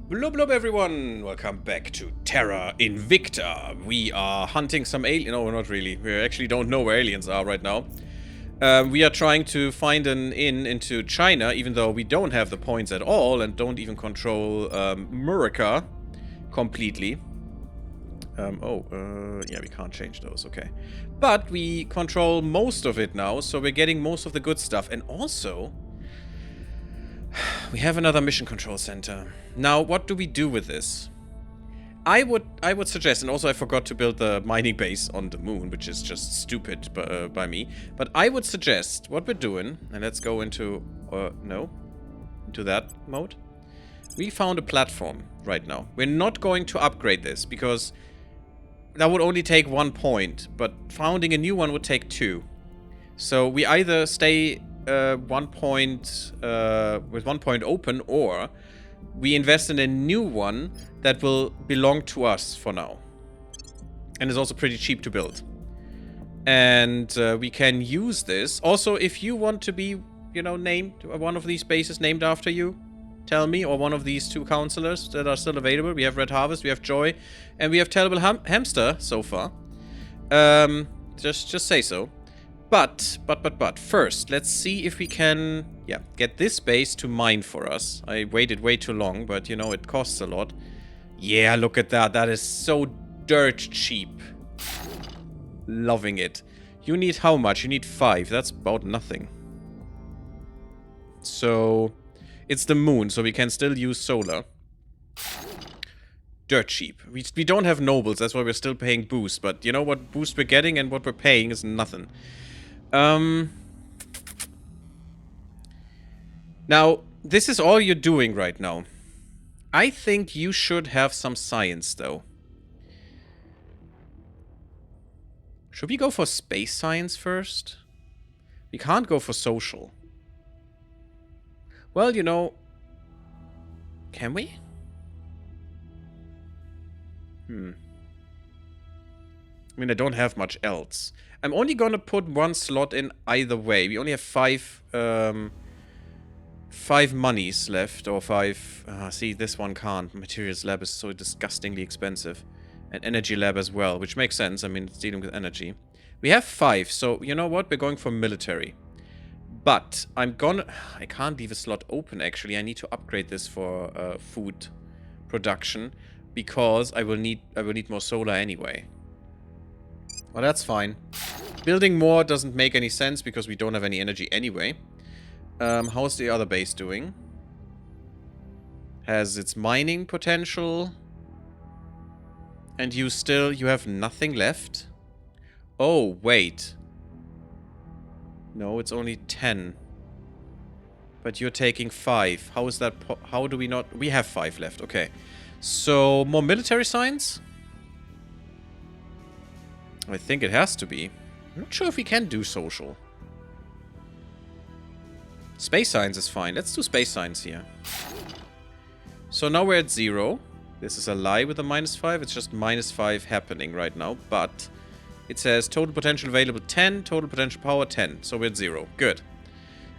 Blub blub everyone! Welcome back to Terra Invicta. We are hunting some alien. No, not really. We actually don't know where aliens are right now. We are trying to find an inn into China, even though we don't have the points at all and don't even control Murica completely. Yeah, we can't change those, okay. But we control most of it now, so we're getting most of the good stuff. And also, we have another mission control center. Now, what do we do with this? I would suggest, and also I forgot to build the mining base on the moon, which is just stupid by me. But I would suggest what we're doing, and let's go into, into that mode. We found a platform right now. We're not going to upgrade this because that would only take 1 point, but founding a new one would take 2. So we either stay 1 point with 1 point open, or we invest in a new one that will belong to us for now. And is also pretty cheap to build. And we can use this. Also, if you want to be, you know, named, one of these bases named after you, tell me, or one of these 2 counselors that are still available. We have Red Harvest, we have Joy, and we have Terrible Hamster so far. Just say so. But, first, let's see if we can, get this base to mine for us. I waited way too long, but, you know, it costs a lot. Yeah, look at that. That is so dirt cheap. Loving it. You need how much? You need 5. That's about nothing. So, it's the moon, so we can still use solar. Dirt cheap. We don't have nobles, that's why we're still paying boost. But you know what boost we're getting and what we're paying is nothing. Now, this is all you're doing right now. I think you should have some science, though. Should we go for space science first? We can't go for social. Well, you know... Can we? I mean, I don't have much else. I'm only gonna put 1 slot in either way. We only have 5 monies left, or 5... see, this one can't. Materials lab is so disgustingly expensive. And energy lab as well, which makes sense. I mean, it's dealing with energy. We have 5, so you know what? We're going for military. But I can't leave a slot open, actually. I need to upgrade this for food production, because I will need more solar anyway. Well, that's fine. Building more doesn't make any sense because we don't have any energy anyway. How's the other base doing? Has its mining potential. And you have nothing left? Oh, wait. No, it's only 10. But you're taking 5. How is that? How do we not? We have 5 left. Okay. So, more military science? I think it has to be. I'm not sure if we can do social. Space science is fine. Let's do space science here. So now we're at 0. This is a lie with a -5. It's just -5 happening right now. But it says total potential available 10, total potential power 10. So we're at 0. Good.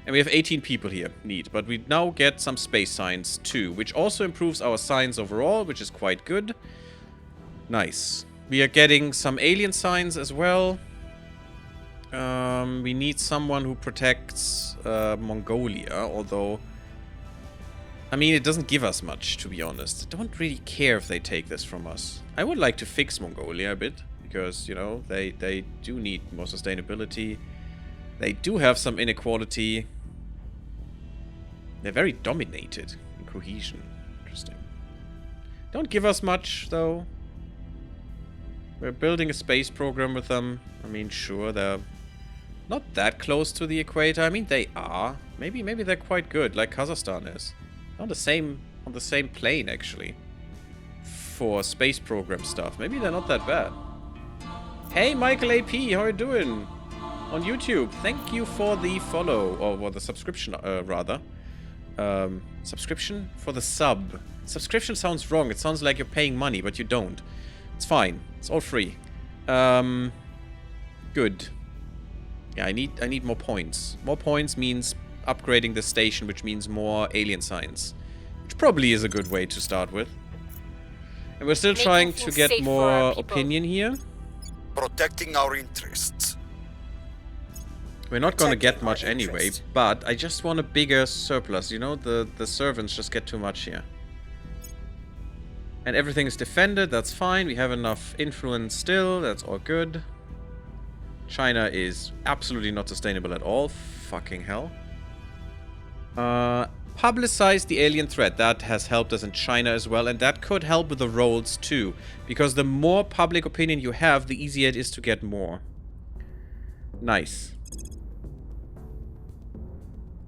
And we have 18 people here. Neat. But we now get some space science too, which also improves our science overall, which is quite good. Nice. We are getting some alien science as well. We need someone who protects Mongolia, although... I mean, it doesn't give us much, to be honest. I don't really care if they take this from us. I would like to fix Mongolia a bit, because, you know, they do need more sustainability. They do have some inequality. They're very dominated in cohesion. Interesting. Don't give us much, though. We're building a space program with them. I mean, sure, they're not that close to the equator. I mean, they are. Maybe they're quite good, like Kazakhstan is. On the same plane, actually. For space program stuff. Maybe they're not that bad. Hey, Michael AP, how are you doing? On YouTube. Thank you for the follow, or the subscription, rather. Subscription? For the sub. Subscription sounds wrong. It sounds like you're paying money, but you don't. It's fine. It's all free. Good. Yeah, I need more points. More points means upgrading the station, which means more alien science. Which probably is a good way to start with. And we're still trying to get more opinion here. Protecting our interests. We're not gonna get much anyway, but I just want a bigger surplus, you know? The servants just get too much here. And everything is defended, that's fine. We have enough influence still, that's all good. China is absolutely not sustainable at all. Fucking hell. Publicize the alien threat. That has helped us in China as well, and that could help with the roles too. Because the more public opinion you have, the easier it is to get more. Nice.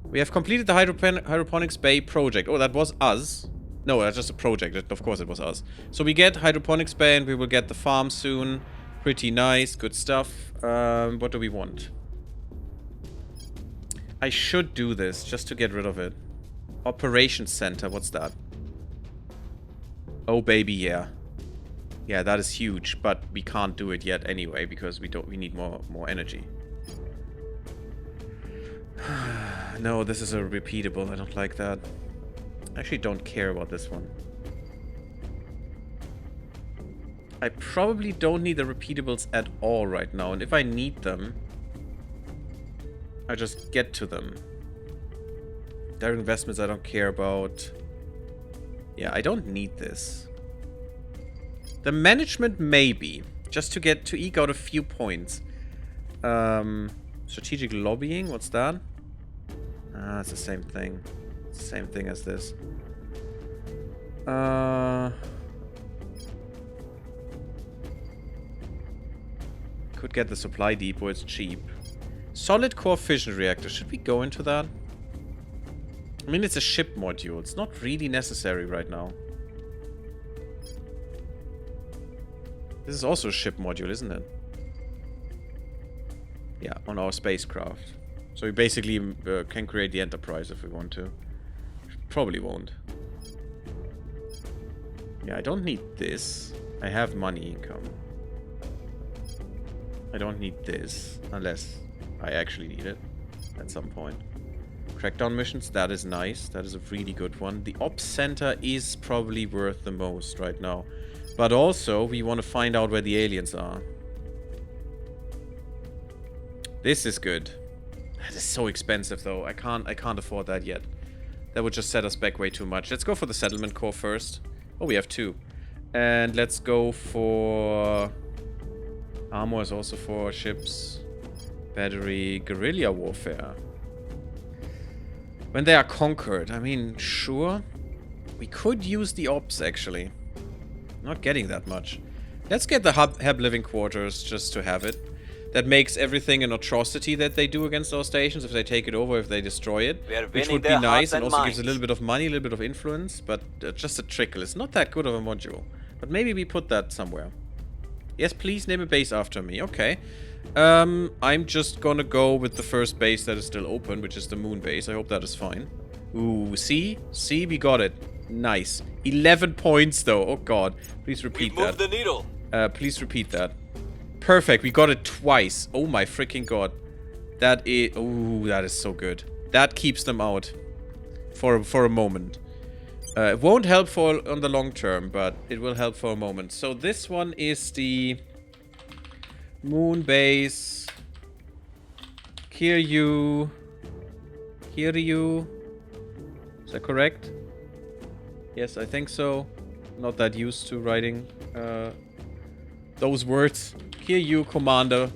We have completed the Hydroponics Bay project. Oh, that was us. No, that's just a project. Of course it was us. So we get Hydroponics Bay and we will get the farm soon. Pretty nice. Good stuff. What do we want? I should do this just to get rid of it. Operations Center. What's that? Oh, baby, yeah. Yeah, that is huge. But we can't do it yet anyway because we need more energy. No, this is a repeatable. I don't like that. I actually don't care about this one. I probably don't need the repeatables at all right now. And if I need them, I just get to them. Direct investments I don't care about. Yeah, I don't need this. The management maybe. Just to eke out a few points. Strategic lobbying, what's that? Ah, it's the same thing. Same thing as this. Could get the supply depot, it's cheap. Solid core fission reactor. Should we go into that? I mean, it's a ship module. It's not really necessary right now. This is also a ship module, isn't it? Yeah, on our spacecraft. So we basically can create the Enterprise if we want to. Probably won't. Yeah, I don't need this. I have money income. I don't need this. Unless I actually need it at some point. Crackdown missions, that is nice. That is a really good one. The Ops Center is probably worth the most right now. But also, we want to find out where the aliens are. This is good. That is so expensive, though. I can't afford that yet. That would just set us back way too much. Let's go for the settlement core first. Oh, we have two. And let's go for... Armor is also for ships. Battery, guerrilla warfare. When they are conquered. I mean, sure. We could use the ops, actually. Not getting that much. Let's get the hub living quarters just to have it. That makes everything an atrocity that they do against our stations if they take it over, if they destroy it. Which would be nice and also gives a little bit of money, a little bit of influence. But just a trickle. It's not that good of a module. But maybe we put that somewhere. Yes, please name a base after me. Okay. I'm just gonna go with the first base that is still open, which is the moon base. I hope that is fine. Ooh, see? See, we got it. Nice. 11 points, though. Oh, God. Please repeat that. We moved the needle. Please repeat that. Perfect. We got it twice. Oh, my freaking God. That is... Ooh, that is so good. That keeps them out. For a moment. It won't help on the long term, but it will help for a moment. So this one is the... Moon base. Kiryu. Kiryu. Is that correct? Yes, I think so. Not that used to writing those words. Kiryu Commander.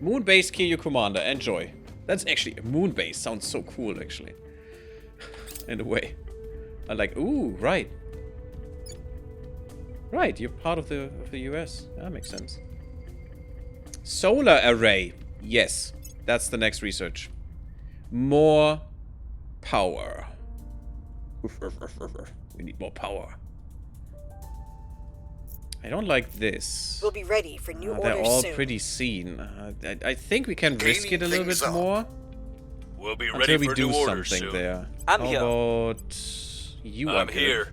Moon base Kiryu Commander. Enjoy. That's actually a moon base. Sounds so cool, actually. In a way. I like, ooh, right. Right, you're part of the US. That makes sense. Solar array. Yes, that's the next research. More power. We need more power. I don't like this. We'll be ready for new orders They're all soon. pretty seen. I think we can risk it a little bit more. We'll be ready for new orders soon. There. I'm How here. About you? I'm here.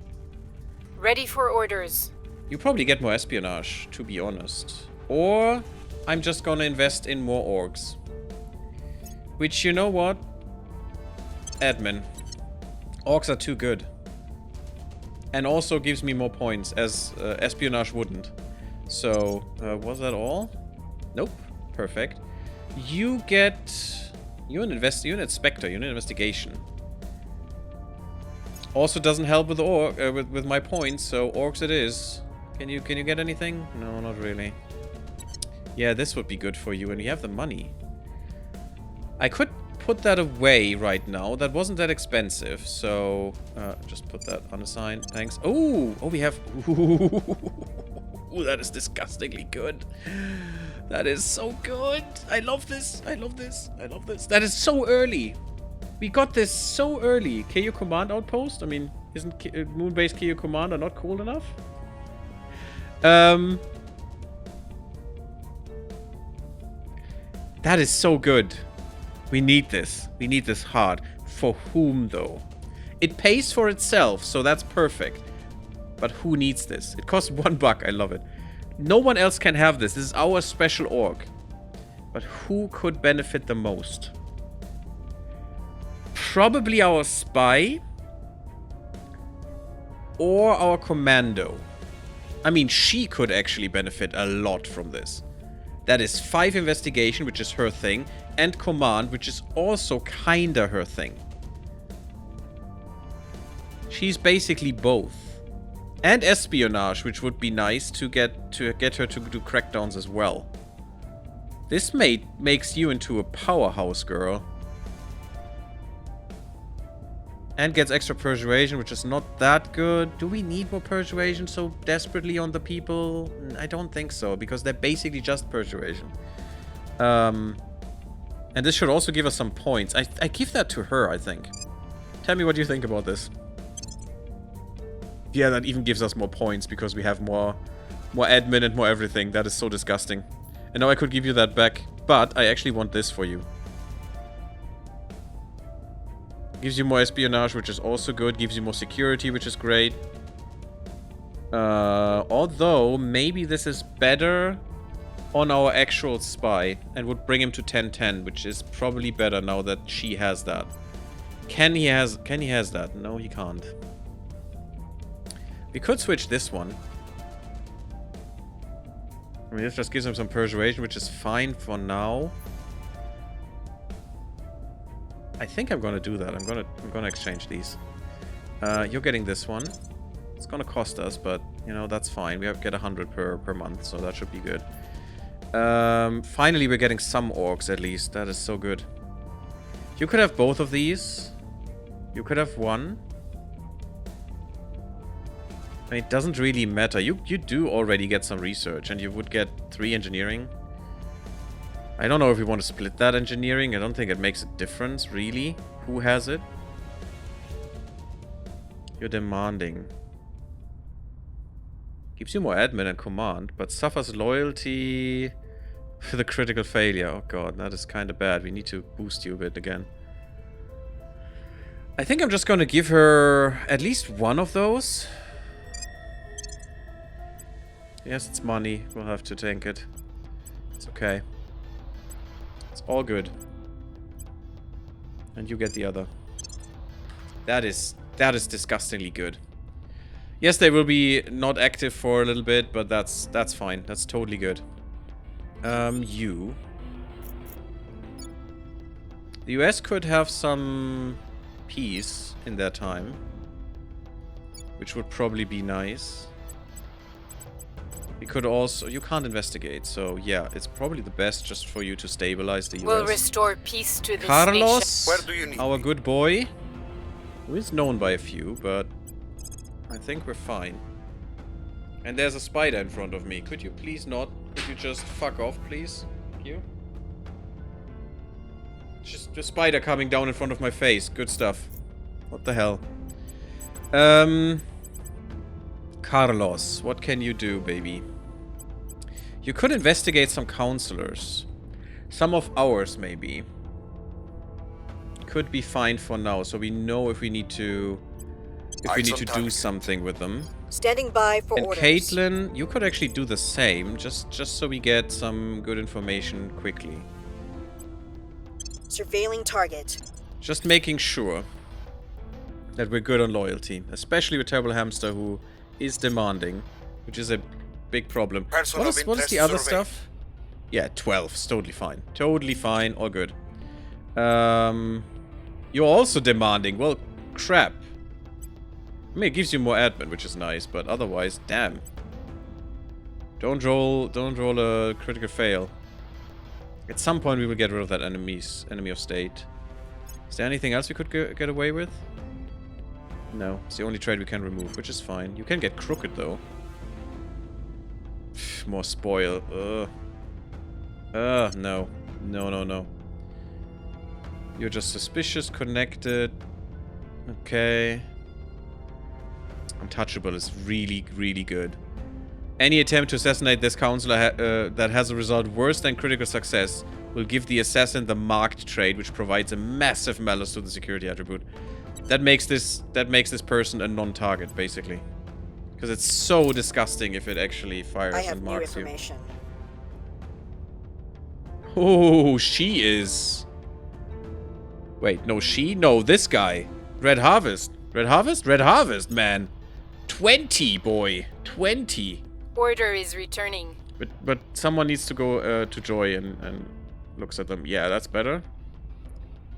Ready for orders. You probably get more espionage, to be honest. Or I'm just gonna invest in more orgs. Which, you know what? Admin. Orgs are too good. And also gives me more points, as espionage wouldn't. So, was that all? Nope. Perfect. You get... You're an inspector. You're an investigation. Also doesn't help with with my points, so orcs it is. Can you get anything? No, not really. Yeah, this would be good for you, and you have the money. I could put that away right now. That wasn't that expensive, so just put that unassigned. Thanks. Oh, we have. Ooh, that is disgustingly good. That is so good. I love this. I love this. I love this. That is so early. We got this so early. KU Command Outpost? I mean, isn't Moon-based KU Commander not cool enough? That is so good. We need this. We need this hard. For whom, though? It pays for itself, so that's perfect. But who needs this? It costs $1. I love it. No one else can have this. This is our special org. But who could benefit the most? Probably our spy. Or our commando. I mean, she could actually benefit a lot from this. That is 5 investigation, which is her thing, and command, which is also kinda her thing. She's basically both. And espionage, which would be nice to get her to do crackdowns as well. This makes you into a powerhouse, girl. And gets extra persuasion, which is not that good. Do we need more persuasion so desperately on the people? I don't think so, because they're basically just persuasion. And this should also give us some points. I give that to her, I think. Tell me what you think about this. Yeah, that even gives us more points, because we have more admin and more everything. That is so disgusting. And now I could give you that back, but I actually want this for you. Gives you more espionage, which is also good. Gives you more security, which is great. Although, maybe this is better on our actual spy and would bring him to 10-10, which is probably better now that she has that. Can he has that? No, he can't. We could switch this one. I mean, this just gives him some persuasion, which is fine for now. I think I'm gonna do that. I'm gonna exchange these. You're getting this one. It's gonna cost us, but you know that's fine. We get 100 per month, so that should be good. Finally, we're getting some orcs at least. That is so good. You could have both of these. You could have one. I mean, it doesn't really matter. You do already get some research, and you would get 3 engineering. I don't know if we want to split that engineering. I don't think it makes a difference, really. Who has it? You're demanding. Gives you more admin and command, but suffers loyalty for the critical failure. Oh god, that is kind of bad. We need to boost you a bit again. I think I'm just going to give her at least one of those. Yes, it's money. We'll have to tank it. It's okay. It's all good. And you get the other. That is disgustingly good. Yes, they will be not active for a little bit, but that's fine. That's totally good. You. The US could have some peace in their time, which would probably be nice. We could also... You can't investigate, so yeah, it's probably the best just for you to stabilize the US. We'll restore peace to this Carlos, Where do you need our me? good boy, who is known by a few, but I think we're fine. And there's a spider in front of me. Could you please not? Could you just fuck off, please? Thank you. Just a spider coming down in front of my face. Good stuff. What the hell? Carlos, what can you do, baby? You could investigate some counselors. Some of ours, maybe. Could be fine for now, so we know if we need to... If we need to do something with them. Standing by for And orders. Caitlin, you could actually do the same, just so we get some good information quickly. Surveilling target. Just making sure. that we're good on loyalty. Especially with Terrible Hamster, who is demanding, which is a big problem. Person of What is the interest other surveyed. stuff? Yeah, 12. It's totally fine. Totally fine. All good. You're also demanding. Well, crap. I mean, it gives you more admin, which is nice, but otherwise, damn. Don't roll a critical fail. At some point, we will get rid of that enemy of state. Is there anything else we could get away with? No, it's the only trade we can remove, which is fine. You can get crooked, though. More spoil. No. No. You're just suspicious, connected. Okay. Untouchable is really, really good. Any attempt to assassinate this counselor that has a result worse than critical success will give the assassin the marked trait, which provides a massive malice to the security attribute. That makes this person a non-target, basically. Because it's so disgusting if it actually fires I have and new marks you. information. Oh, she is. Wait, no, she? No, this guy. Red Harvest. Red Harvest? Red Harvest, man. 20, boy. 20. Order is returning. But someone needs to go to Joy and looks at them. Yeah, that's better.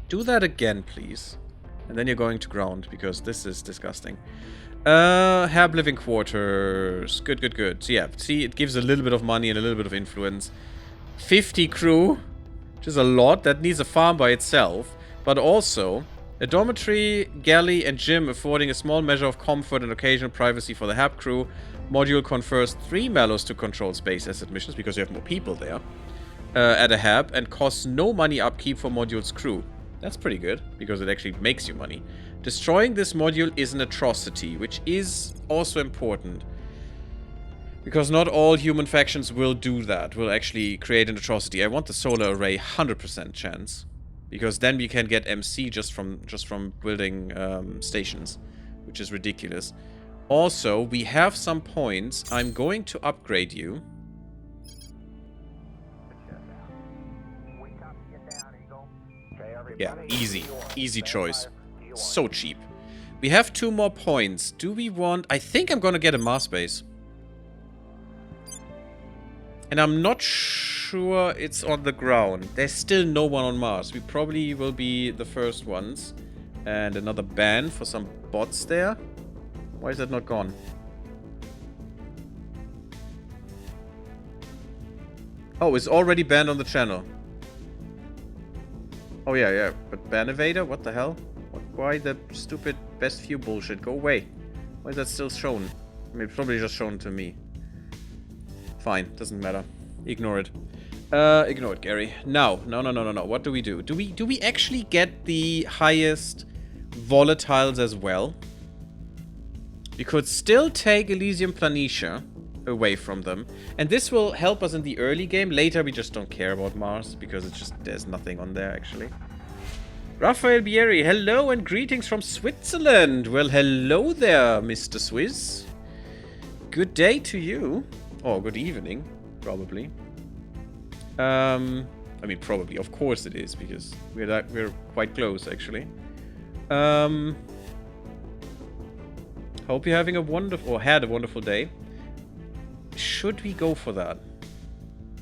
Do that again, please. And then you're going to ground, because this is disgusting. Have living quarters. Good. So yeah, see, it gives a little bit of money and a little bit of influence. 50 crew, which is a lot. That needs a farm by itself. But also, a dormitory, galley, and gym affording a small measure of comfort and occasional privacy for the HAB crew. Module confers 3 mellows to control space asset missions, because you have more people there. At a HAB, and costs no money upkeep for module's crew. That's pretty good, because it actually makes you money. Destroying this module is an atrocity, which is also important. Because not all human factions will do that, will actually create an atrocity. I want the solar array 100% chance. Because then we can get MC just from building stations, which is ridiculous. Also, we have some points. I'm going to upgrade you. Yeah, easy choice. So cheap. We have 2 more points. Do we want... I think I'm gonna get a Mars base. And I'm not sure it's on the ground. There's still no one on Mars. We probably will be the first ones. And another ban for some bots there. Why is that not gone? Oh, it's already banned on the channel. Oh, yeah. But ban evader? What the hell? Why the stupid best view bullshit? Go away. Why is that still shown? I mean, it's probably just shown to me. Fine, doesn't matter. Ignore it. Ignore it, Gary. No. What do we do? Do we actually get the highest volatiles as well? We could still take Elysium Planitia away from them. And this will help us in the early game. Later, we just don't care about Mars, because it's just, there's nothing on there, actually. Raphael Bieri, hello and greetings from Switzerland. Well, hello there, Mr. Swiss. Good day to you. Or good evening, probably. I mean, probably. Of course it is, because we're quite close, actually. Hope you're having a wonderful, or had a wonderful day. Should we go for that?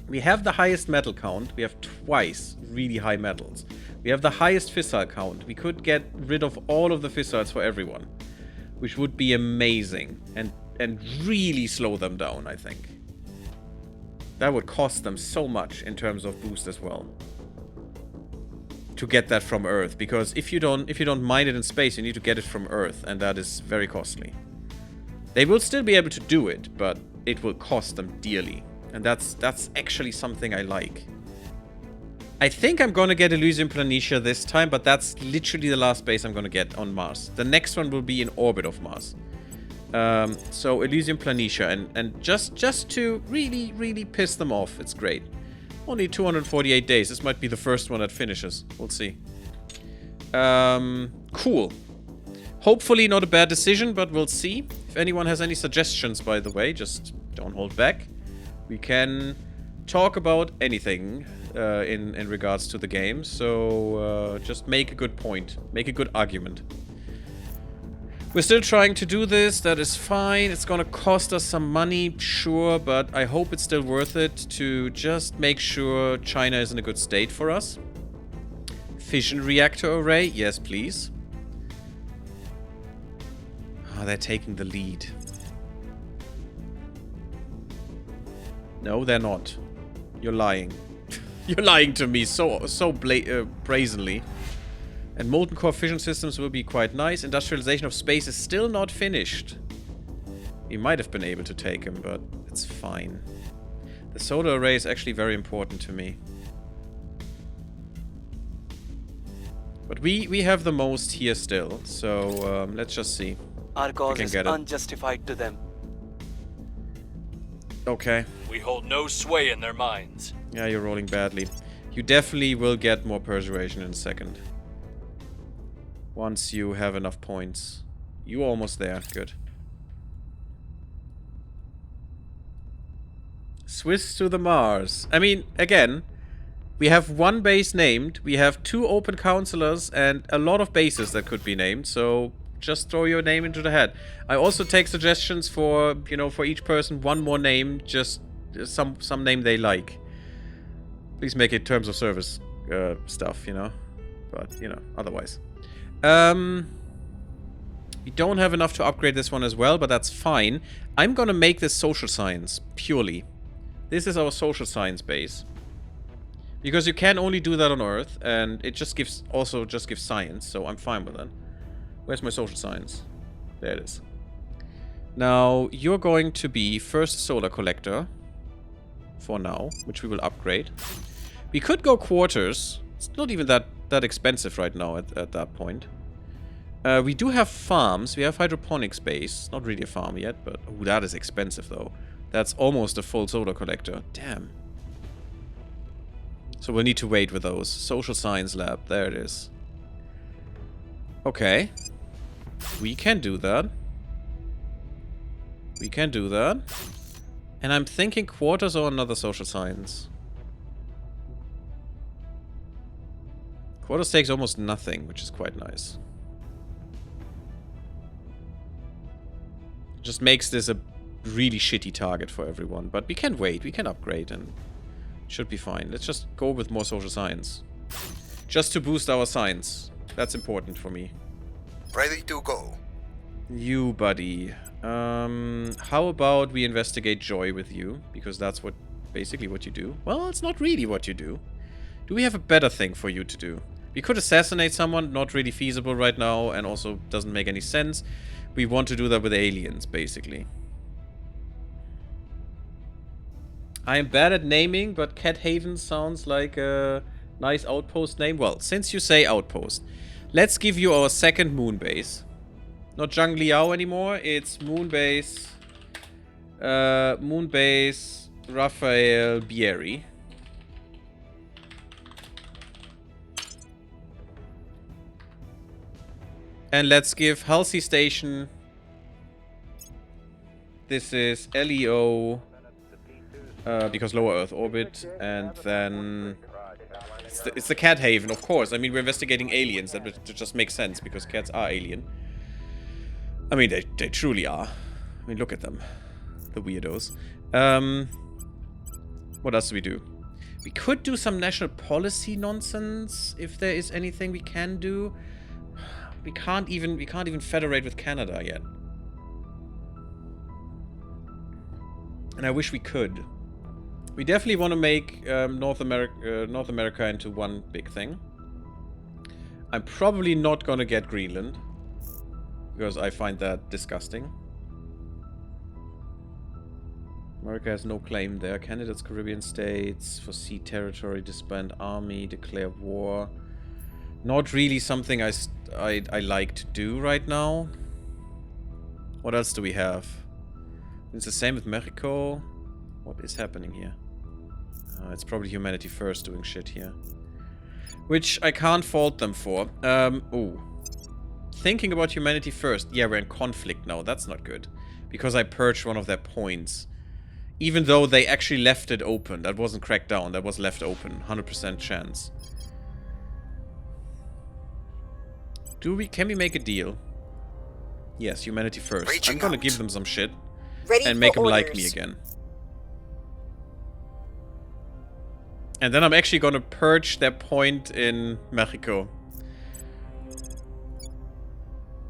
We have the highest metal count. We have twice really high metals. We have the highest fissile count. We could get rid of all of the fissiles for everyone, which would be amazing and really slow them down, I think. That would cost them so much in terms of boost as well. To get that from Earth, because if you don't mine it in space, you need to get it from Earth, and that is very costly. They will still be able to do it, but it will cost them dearly. And that's actually something I like. I think I'm gonna get Elysium Planitia this time, but that's literally the last base I'm gonna get on Mars. The next one will be in orbit of Mars. So Elysium Planitia, and just to really piss them off. It's great. Only 248 days. This might be the first one that finishes. We'll see. Cool. Hopefully not a bad decision, but we'll see. If anyone has any suggestions, by the way, just don't hold back. We can talk about anything in regards to the game. So just make a good point. Make a good argument. We're still trying to do this. That is fine. It's gonna cost us some money, sure, but I hope it's still worth it to just make sure China is in a good state for us. Fission reactor array, yes, please. Oh, they're taking the lead. No, they're not. You're lying. You're lying to me so brazenly. And molten core fission systems will be quite nice. Industrialization of space is still not finished. We might have been able to take him, but it's fine. The solar array is actually very important to me. But we have the most here still, so let's just see. Our cause is unjustified to them. Okay. We hold no sway in their minds. Yeah, you're rolling badly. You definitely will get more persuasion in a second. Once you have enough points. You're almost there. Good. Swiss to the Mars. I mean, again, we have one base named. We have 2 open councillors and a lot of bases that could be named. So just throw your name into the hat. I also take suggestions for, you know, for each person, one more name. Just some name they like. Please make it terms of service stuff, you know. But, you know, otherwise. We don't have enough to upgrade this one as well, but that's fine. I'm gonna make this social science, purely. This is our social science base. Because you can only do that on Earth, and it just gives, also just gives science, so I'm fine with that. Where's my social science? There it is. Now, you're going to be first solar collector, for now, which we will upgrade. We could go quarters. It's not even that expensive right now at that point. We do have farms. We have hydroponics base. Not really a farm yet, but... Oh, that is expensive, though. That's almost a full solar collector. Damn. So we'll need to wait with those. Social science lab. There it is. Okay. We can do that. We can do that. And I'm thinking quarters or another social science. Quarters takes almost nothing, which is quite nice. Just makes this a really shitty target for everyone. But we can wait, we can upgrade and it should be fine. Let's just go with more social science. Just to boost our science. That's important for me. Ready to go. You, buddy. How about we investigate joy with you? Because that's what basically what you do. Well, it's not really what you do. Do we have a better thing for you to do? We could assassinate someone, not really feasible right now, and also doesn't make any sense. We want to do that with aliens, basically. I am bad at naming, but Cat Haven sounds like a nice outpost name. Well, since you say outpost, let's give you our second moon base. Not Zhang Liao anymore, it's moon base... moon base Raphael Bieri. And let's give Halsey Station... This is LEO... because lower Earth orbit, and then... It's the Cat Haven, of course. I mean, we're investigating aliens. That just makes sense, because cats are alien. I mean, they truly are. I mean, look at them. The weirdos. What else do we do? We could do some national policy nonsense, if there is anything we can do. We can't even federate with Canada yet. And I wish we could. We definitely want to make North America into one big thing. I'm probably not gonna get Greenland, because I find that disgusting. America has no claim there. Candidates, Caribbean states, for sea territory, disband army, declare war. Not really something I like to do right now. What else do we have? It's the same with Mexico. What is happening here? It's probably Humanity First doing shit here. Which I can't fault them for. Ooh. Thinking about Humanity First. Yeah, we're in conflict now. That's not good. Because I purged one of their points. Even though they actually left it open. That wasn't cracked down. That was left open. 100% chance. Can we make a deal? Yes, humanity first. Reaching I'm gonna out. give them some shit. Ready And make for them orders. like me again. And then I'm actually gonna purge their point in Mexico.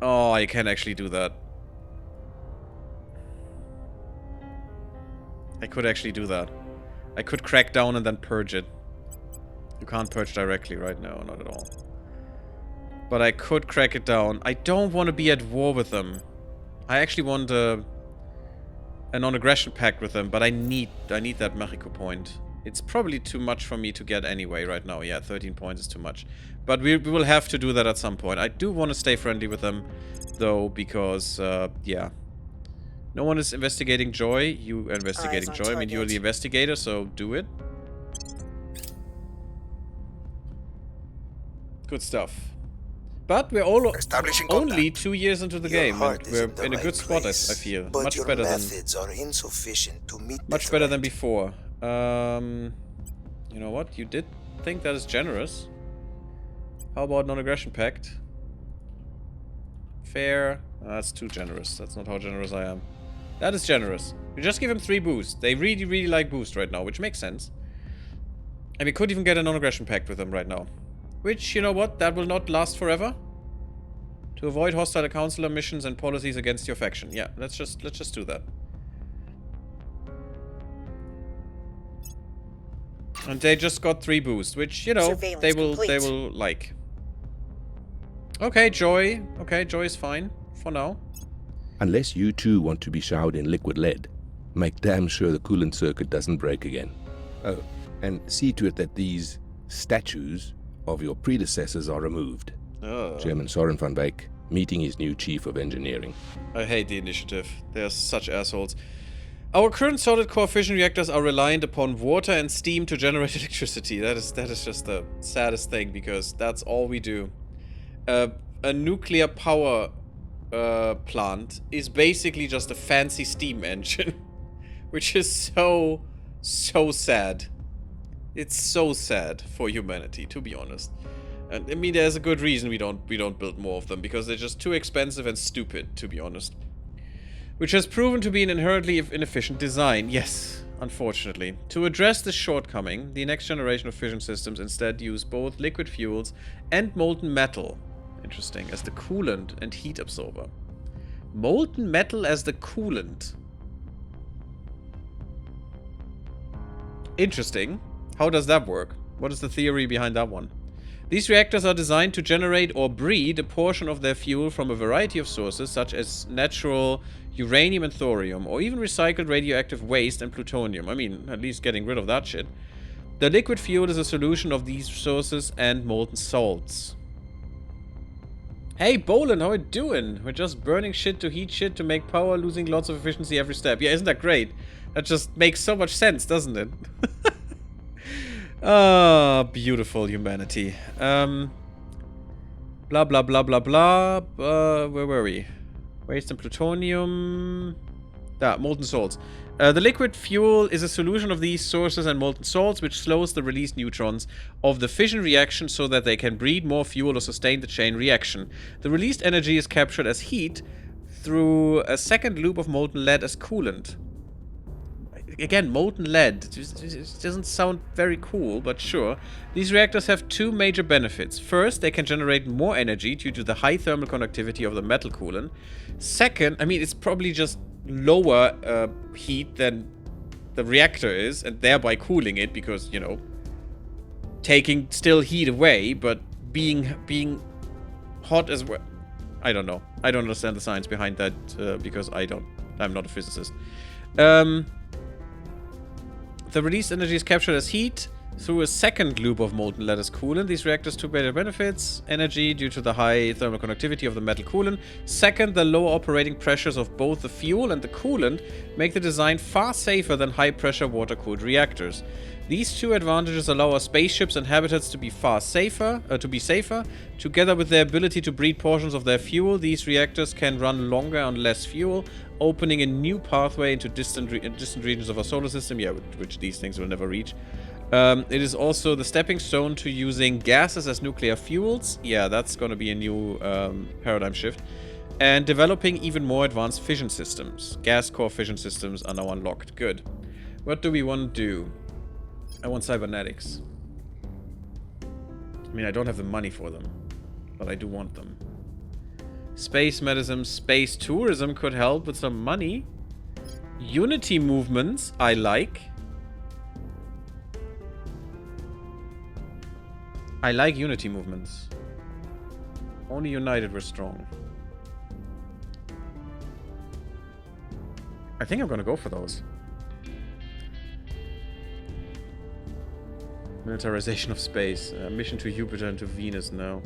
Oh, I can actually do that. I could actually do that. I could crack down and then purge it. You can't purge directly right now, not at all. But I could crack it down. I don't want to be at war with them. I actually want a non-aggression pact with them, but I need that Mexico point. It's probably too much for me to get anyway right now. Yeah, 13 points is too much. But we will have to do that at some point. I do want to stay friendly with them, though, because, yeah. No one is investigating Joy. You are investigating Joy. I mean, you're the investigator, so do it. Good stuff. But we're all only 2 years into the game, and we're in a good spot, I feel. Much better than before. You know what? You did think that is generous. How about non-aggression pact? Fair. That's too generous. That's not how generous I am. That is generous. We just give him 3 boosts. They really, really like boost right now, which makes sense. And we could even get a non-aggression pact with them right now. Which, you know what? That will not last forever. To avoid hostile counselor missions and policies against your faction. Yeah, let's just do that. And they just got 3 boosts, which, you know, they will like. Okay, Joy. Okay, Joy is fine for now. Unless you too want to be showered in liquid lead, make damn sure the coolant circuit doesn't break again. Oh, and see to it that these statues of your predecessors are removed. Chairman Soren van Beek meeting his new chief of engineering. I hate the initiative. They're such assholes. Our current solid core fission reactors are reliant upon water and steam to generate electricity. That is just the saddest thing, because that's all we do. A nuclear power plant is basically just a fancy steam engine, which is so sad. It's so sad for humanity, to be honest. And I mean, there's a good reason we don't build more of them, because they're just too expensive and stupid, to be honest. Which has proven to be an inherently inefficient design. Yes, unfortunately. To address this shortcoming, the next generation of fission systems instead use both liquid fuels and molten metal. Interesting. As the coolant and heat absorber. Molten metal as the coolant. Interesting. How does that work? What is the theory behind that one? These reactors are designed to generate or breed a portion of their fuel from a variety of sources, such as natural uranium and thorium, or even recycled radioactive waste and plutonium. I mean, at least getting rid of that shit. The liquid fuel is a solution of these sources and molten salts. Hey, Bolin, how you doing? We're just burning shit to heat shit to make power, losing lots of efficiency every step. Yeah, isn't that great? That just makes so much sense, doesn't it? Ah, beautiful humanity. Blah, blah, blah, blah, blah. Where were we? Waste and plutonium. Molten salts. The liquid fuel is a solution of these sources and molten salts, which slows the released neutrons of the fission reaction so that they can breed more fuel or sustain the chain reaction. The released energy is captured as heat through a second loop of molten lead as coolant. Again, molten lead. It doesn't sound very cool, but sure. These reactors have 2 major benefits. First, they can generate more energy due to the high thermal conductivity of the metal coolant. Second, I mean, it's probably just lower heat than the reactor is, and thereby cooling it, because, you know, taking still heat away, but being hot as well. I don't know. I don't understand the science behind that, because I'm not a physicist. The released energy is captured as heat through a second loop of molten lead as coolant. These reactors have 2 major benefits. Energy due to the high thermal conductivity of the metal coolant. Second, the lower operating pressures of both the fuel and the coolant make the design far safer than high-pressure water-cooled reactors. These 2 advantages allow our spaceships and habitats to be safer. Together with their ability to breed portions of their fuel, these reactors can run longer on less fuel, opening a new pathway into distant regions of our solar system, which these things will never reach. It is also the stepping stone to using gases as nuclear fuels. Yeah, that's going to be a new paradigm shift. And developing even more advanced fission systems. Gas core fission systems are now unlocked. Good. What do we want to do? I want cybernetics. I mean, I don't have the money for them, but I do want them. Space medicine, space tourism could help with some money. Unity movements, I like. I like unity movements. Only united we're strong. I think I'm gonna go for those. Militarization of space. Mission to Jupiter and to Venus now.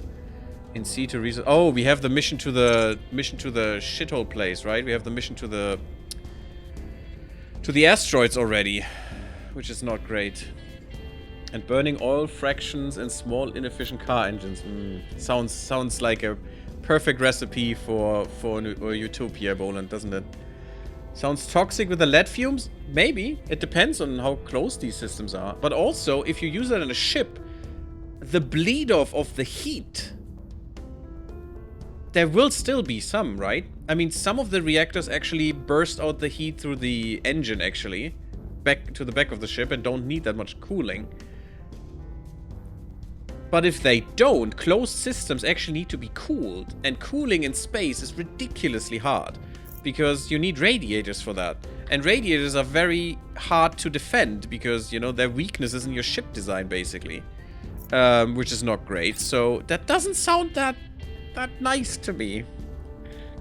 In situ research. Oh, we have the mission to the shithole place, right? We have the mission to the asteroids already, which is not great. And burning oil fractions and small inefficient car engines. Sounds like a perfect recipe for a utopia, Boland, doesn't it? Sounds toxic with the lead fumes? Maybe. It depends on how close these systems are. But also, if you use that in a ship, the bleed off of the heat, there will still be some, right? I mean, some of the reactors actually burst out the heat through the engine, actually, back to the back of the ship and don't need that much cooling. But if they don't, closed systems actually need to be cooled. And cooling in space is ridiculously hard. Because you need radiators for that. And radiators are very hard to defend. Because, you know, they're weaknesses in your ship design, basically. Which is not great. So, that doesn't sound that nice to me.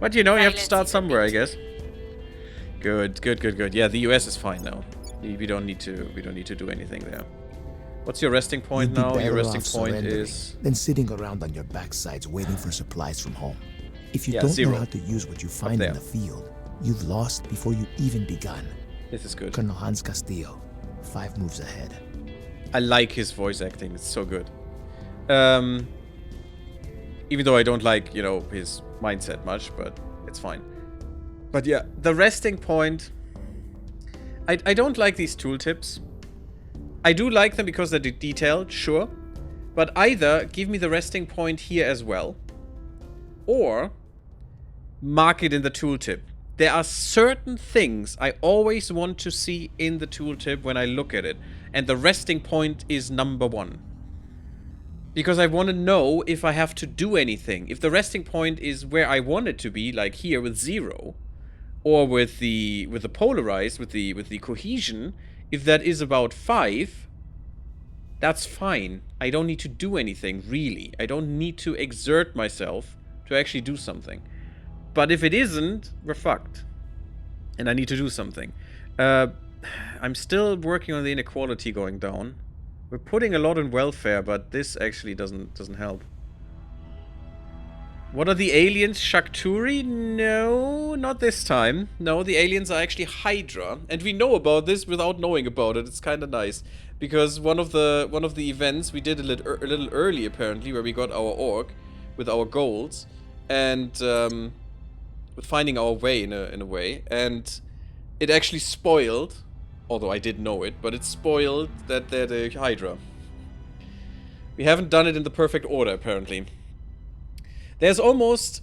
But, you know, you have to start somewhere, I guess. Good. Yeah, the US is fine now. We don't need to do anything there. What's your resting point now? Your resting point is... Then sitting around on your backsides waiting for supplies from home. If you don't know how to use what you find in the field, you've lost before you even begun. This is good. Colonel Hans Castillo, 5 moves ahead. I like his voice acting. It's so good. Even though I don't like, you know, his mindset much, but it's fine. But yeah, the resting point... I don't like these tooltips. I do like them because they're detailed, sure. But either give me the resting point here as well, or mark it in the tooltip. There are certain things I always want to see in the tooltip when I look at it. And the resting point is number 1. Because I want to know if I have to do anything. If the resting point is where I want it to be, like here with 0, or with the polarized, with the cohesion, if that is about 5, that's fine. I don't need to do anything, really. I don't need to exert myself to actually do something. But if it isn't, we're fucked. And I need to do something. I'm still working on the inequality going down. We're putting a lot in welfare, but this actually doesn't help. What are the aliens? Shakturi? No, not this time. No, the aliens are actually Hydra, and we know about this without knowing about it. It's kind of nice because one of the events we did a little early apparently, where we got our org with our goals and with finding our way in a way, and it actually spoiled. Although I did know it, but it spoiled that they're the Hydra. We haven't done it in the perfect order apparently. There's almost...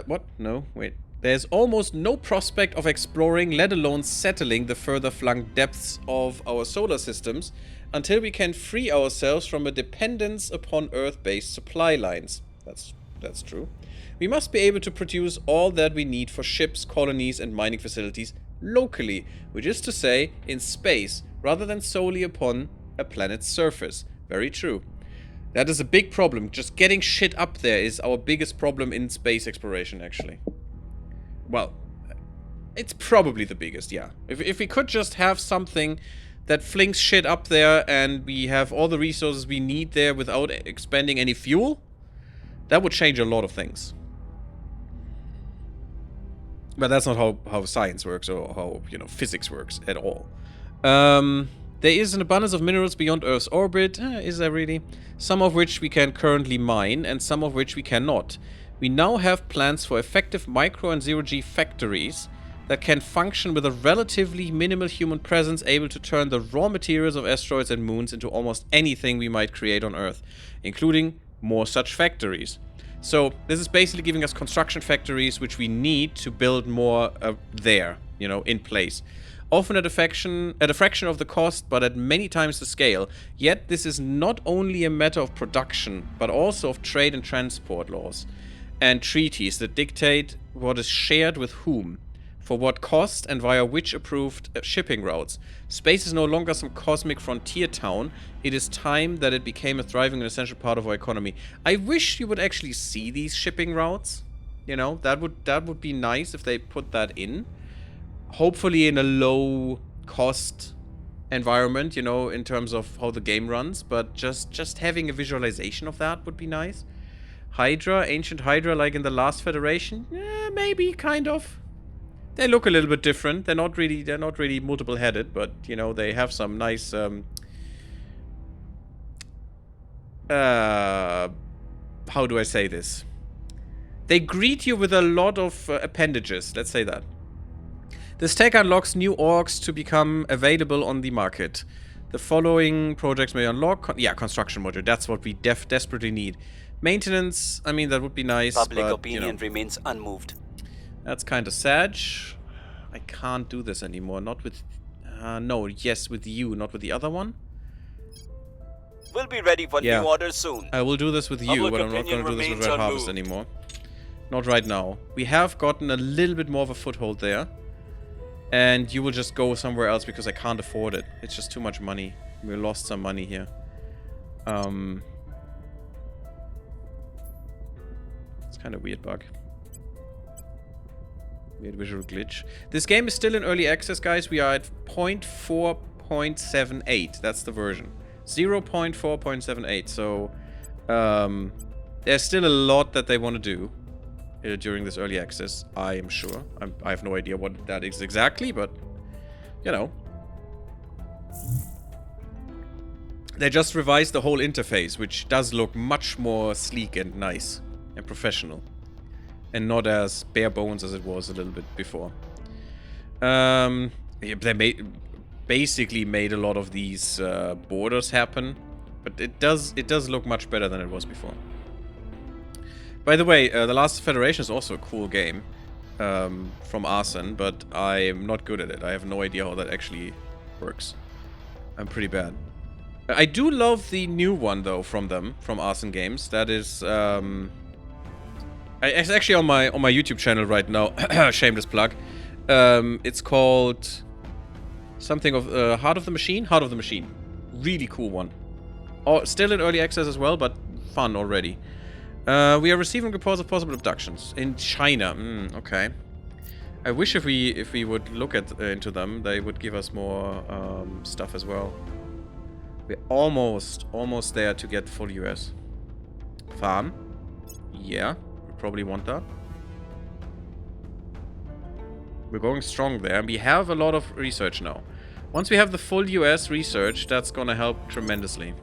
what? No, wait. There's almost no prospect of exploring, let alone settling the further flung depths of our solar systems until we can free ourselves from a dependence upon Earth-based supply lines. That's true. We must be able to produce all that we need for ships, colonies, and mining facilities locally, which is to say, in space, rather than solely upon a planet's surface. Very true. That is a big problem. Just getting shit up there is our biggest problem in space exploration, actually. Well, it's probably the biggest, yeah. If we could just have something that flings shit up there and we have all the resources we need there without expending any fuel, that would change a lot of things. But that's not how science works or how, you know, physics works at all. There is an abundance of minerals beyond Earth's orbit. Is there really? Some of which we can currently mine, and some of which we cannot. We now have plans for effective micro and zero-G factories that can function with a relatively minimal human presence, able to turn the raw materials of asteroids and moons into almost anything we might create on Earth, including more such factories. So this is basically giving us construction factories, which we need to build more there, you know, in place. Often at a fraction of the cost, but at many times the scale. Yet this is not only a matter of production, but also of trade and transport laws and treaties that dictate what is shared with whom, for what cost, and via which approved shipping routes. Space is no longer some cosmic frontier town. It is time that it became a thriving and essential part of our economy. I wish you would actually see these shipping routes. You know, that would be nice if they put that in. Hopefully in a low cost environment, you know, in terms of how the game runs, but just having a visualization of that would be nice. Hydra, ancient Hydra, like in the last Federation? Yeah, maybe, kind of. They look a little bit different. They're not really multiple-headed, but you know, they have some nice how do I say this? They greet you with a lot of appendages, let's say that. This tech unlocks new orcs to become available on the market. The following projects may unlock... construction module. That's what we desperately need. Maintenance, I mean, that would be nice, Public but, opinion, you know, remains unmoved. That's kind of sad. I can't do this anymore. Not with... no, yes, with you, not with the other one. We'll be ready for new orders soon. I will do this with you, but I'm not going to do this with Red Harvest anymore. Not right now. We have gotten a little bit more of a foothold there. And you will just go somewhere else because I can't afford it. It's just too much money. We lost some money here. It's kind of weird bug. Weird visual glitch. This game is still in early access, guys. We are at 0.4.78. That's the version. 0.4.78. So, there's still a lot that they want to do during this early access, I am sure. I have no idea what that is exactly, but, you know. They just revised the whole interface, which does look much more sleek and nice and professional. And not as bare bones as it was a little bit before. They basically made a lot of these borders happen, but it does look much better than it was before. By the way, The Last Federation is also a cool game from Arson, but I'm not good at it. I have no idea how that actually works. I'm pretty bad. I do love the new one, though, from them, from Arson Games. That is, it's actually on my YouTube channel right now. Shameless plug. It's called something of Heart of the Machine. Heart of the Machine. Really cool one. Oh, still in early access as well, but fun already. We are receiving reports of possible abductions in China. Okay. I wish if we would look into them, they would give us more stuff as well. We're almost there to get full US. Farm. Yeah, we probably want that. We're going strong there, and we have a lot of research now. Once we have the full US research, that's gonna help tremendously.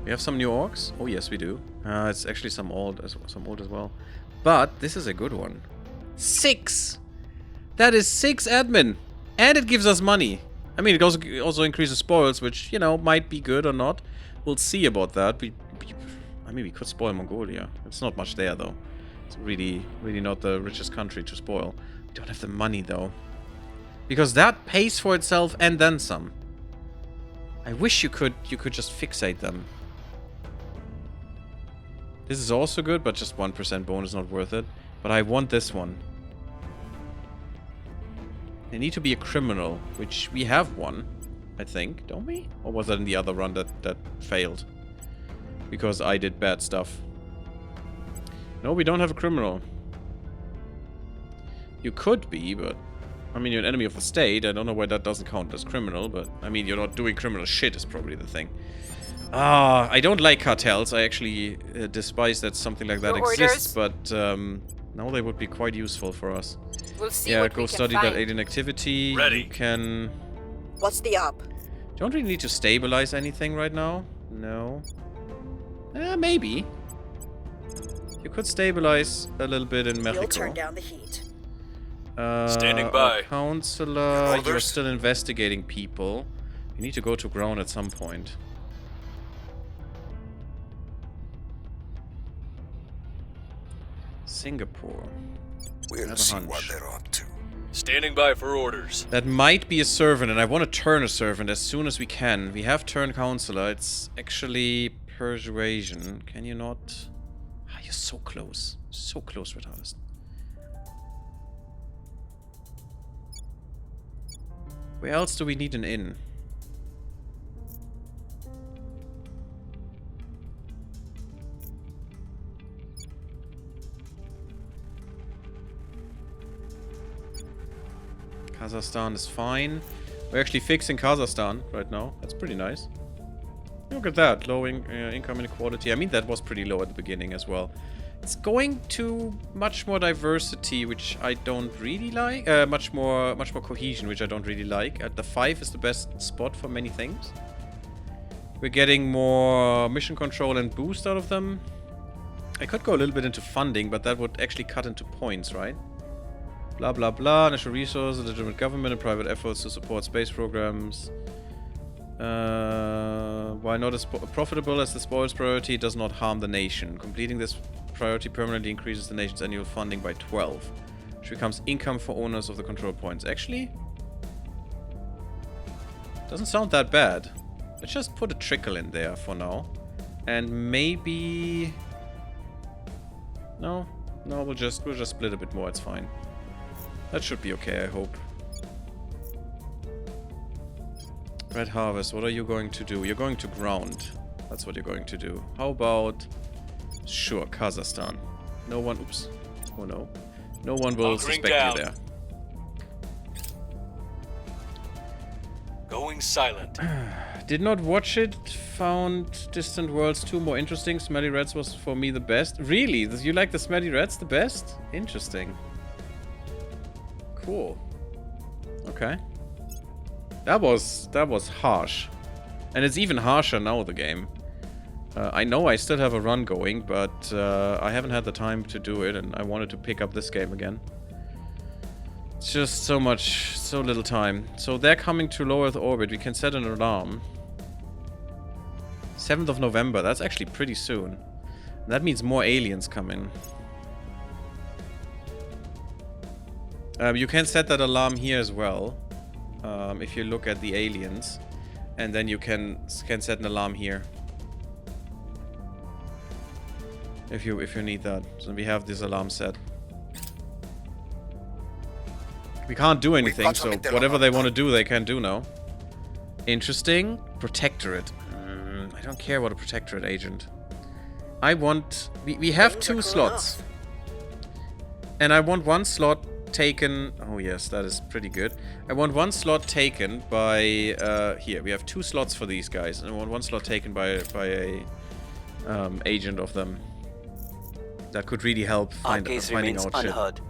We have some new orcs? Oh yes, we do. It's actually some old as well. But this is a good one. 6! That is 6 admin! And it gives us money. I mean, it also increases spoils, which, you know, might be good or not. We'll see about that. I mean, we could spoil Mongolia. It's not much there, though. It's really not the richest country to spoil. We don't have the money, though. Because that pays for itself and then some. I wish you could just fixate them. This is also good, but just 1% bonus, not worth it. But I want this one. They need to be a criminal, which we have one, I think, don't we? Or was that in the other run that failed? Because I did bad stuff. No, we don't have a criminal. You could be, but... I mean, you're an enemy of the state. I don't know why that doesn't count as criminal, but... I mean, you're not doing criminal shit is probably the thing. I don't like cartels. I actually despise that something like that exists, but now they would be quite useful for us. We'll see. Yeah, go study that alien activity. Ready. You can... What's the up? Don't really need to stabilize anything right now. No. Maybe. You could stabilize a little bit in Mexico. You'll turn down the heat. Standing by. Counselor, you're still investigating people. You need to go to ground at some point. Singapore. We'll see what they're up to. Standing by for orders. That might be a servant, and I want to turn a servant as soon as we can. We have turned counselor. It's actually persuasion. Can you not? Ah, you're so close. So close, Retardist. Where else do we need an inn? Kazakhstan is fine. We're actually fixing Kazakhstan right now. That's pretty nice. Look at that. Low income inequality. I mean, that was pretty low at the beginning as well. It's going to much more diversity, which I don't really like. Much more cohesion, which I don't really like. At the 5 is the best spot for many things. We're getting more mission control and boost out of them. I could go a little bit into funding, but that would actually cut into points, right? Blah, blah, blah. National resources, legitimate government, and private efforts to support space programs. While not as profitable as the spoils priority, it does not harm the nation. Completing this priority permanently increases the nation's annual funding by 12, which becomes income for owners of the control points. Actually, doesn't sound that bad. Let's just put a trickle in there for now. And maybe... No, we'll just split a bit more, it's fine. That should be okay, I hope. Red Harvest, what are you going to do? You're going to ground. That's what you're going to do. How about... Sure, Kazakhstan. No one... Oops. Oh no. No one will suspect you there. Going silent. Did not watch it. Found Distant Worlds 2 more interesting. Smelly Reds was for me the best. Really? You like the Smelly Reds the best? Interesting. Cool. Okay. That was harsh. And it's even harsher now, the game. I know I still have a run going, but I haven't had the time to do it, and I wanted to pick up this game again. It's just so little time. So they're coming to low Earth orbit. We can set an alarm. 7th of November. That's actually pretty soon. That means more aliens come in. You can set that alarm here as well. If you look at the aliens. And then you can set an alarm here. If you need that. So we have this alarm set. We can't do anything, so whatever they want to do, they can do now. Interesting. Protectorate. I don't care about a Protectorate agent. I want... We have 2 slots. And I want 1 slot taken... Oh yes, that is pretty good. I want 1 slot taken by... here, we have 2 slots for these guys. And I want 1 slot taken by a... agent of them. That could really help finding out shit.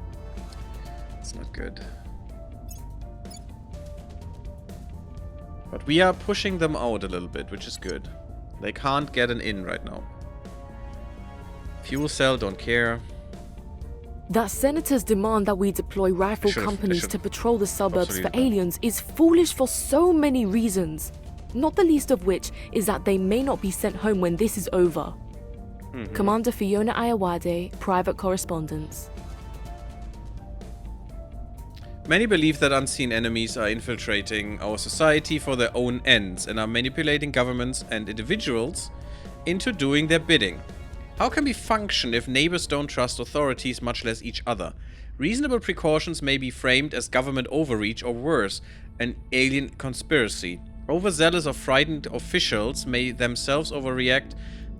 It's not good. But we are pushing them out a little bit, which is good. They can't get an in right now. Fuel cell, don't care. That senators demand that we deploy rifle companies to patrol the suburbs for aliens is foolish for so many reasons. Not the least of which is that they may not be sent home when this is over. Commander Fiona Ayawade, Private Correspondence. Many believe that unseen enemies are infiltrating our society for their own ends and are manipulating governments and individuals into doing their bidding. How can we function if neighbors don't trust authorities, much less each other? Reasonable precautions may be framed as government overreach or worse, an alien conspiracy. Overzealous or frightened officials may themselves overreact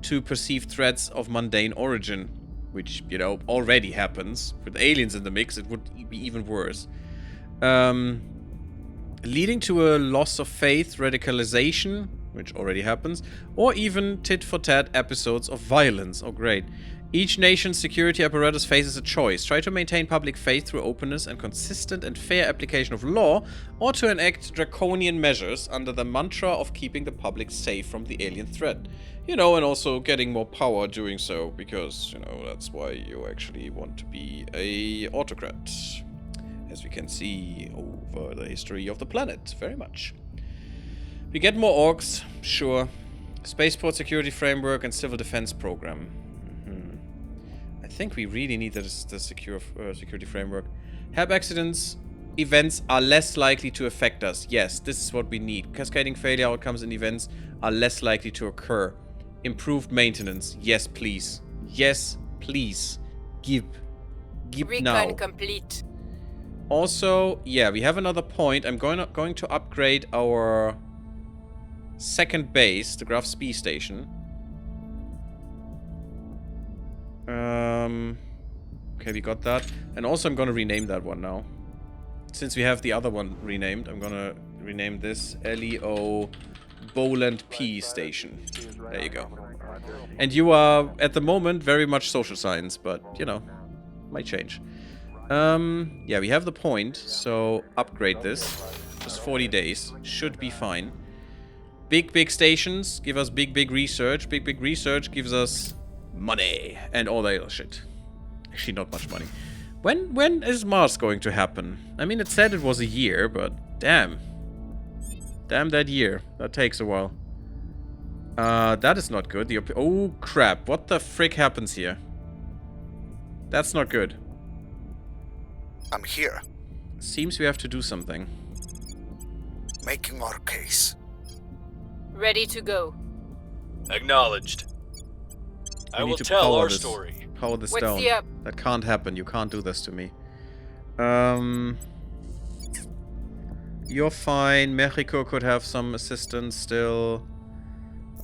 to perceived threats of mundane origin, which, you know, already happens. With aliens in the mix, it would be even worse. Leading to a loss of faith, radicalization, which already happens, or even tit-for-tat episodes of violence. Oh, great. Each nation's security apparatus faces a choice. Try to maintain public faith through openness and consistent and fair application of law, or to enact draconian measures under the mantra of keeping the public safe from the alien threat. You know, and also getting more power doing so, because, you know, that's why you actually want to be a autocrat. As we can see over the history of the planet, very much. We get more orcs, sure. Spaceport security framework and civil defense program. I think we really need the security framework. HAB accidents events are less likely to affect us. Yes, this is what we need. Cascading failure outcomes and events are less likely to occur. Improved maintenance. Yes, please. Yes, please. Give Recon now. complete. Also, yeah, we have another point. I'm going to upgrade our second base, the Graf Spee station. Okay, we got that. And also I'm going to rename that one now. Since we have the other one renamed, I'm going to rename this LEO Boland P station. There you go. And you are, at the moment, very much social science, but, you know, might change. Yeah, we have the point, so upgrade this. Just 40 days. Should be fine. Big stations give us big research. Big research gives us money and all that other shit. Actually, not much money. When is Mars going to happen? I mean, it said it was a year, but damn. Damn that year. That takes a while. That is not good. Oh, crap. What the frick happens here? That's not good. I'm here. Seems we have to do something. Making our case. Ready to go. Acknowledged. I will tell our story. Power this What's down. the up? That can't happen. You can't do this to me. You're fine. Mexico could have some assistance still.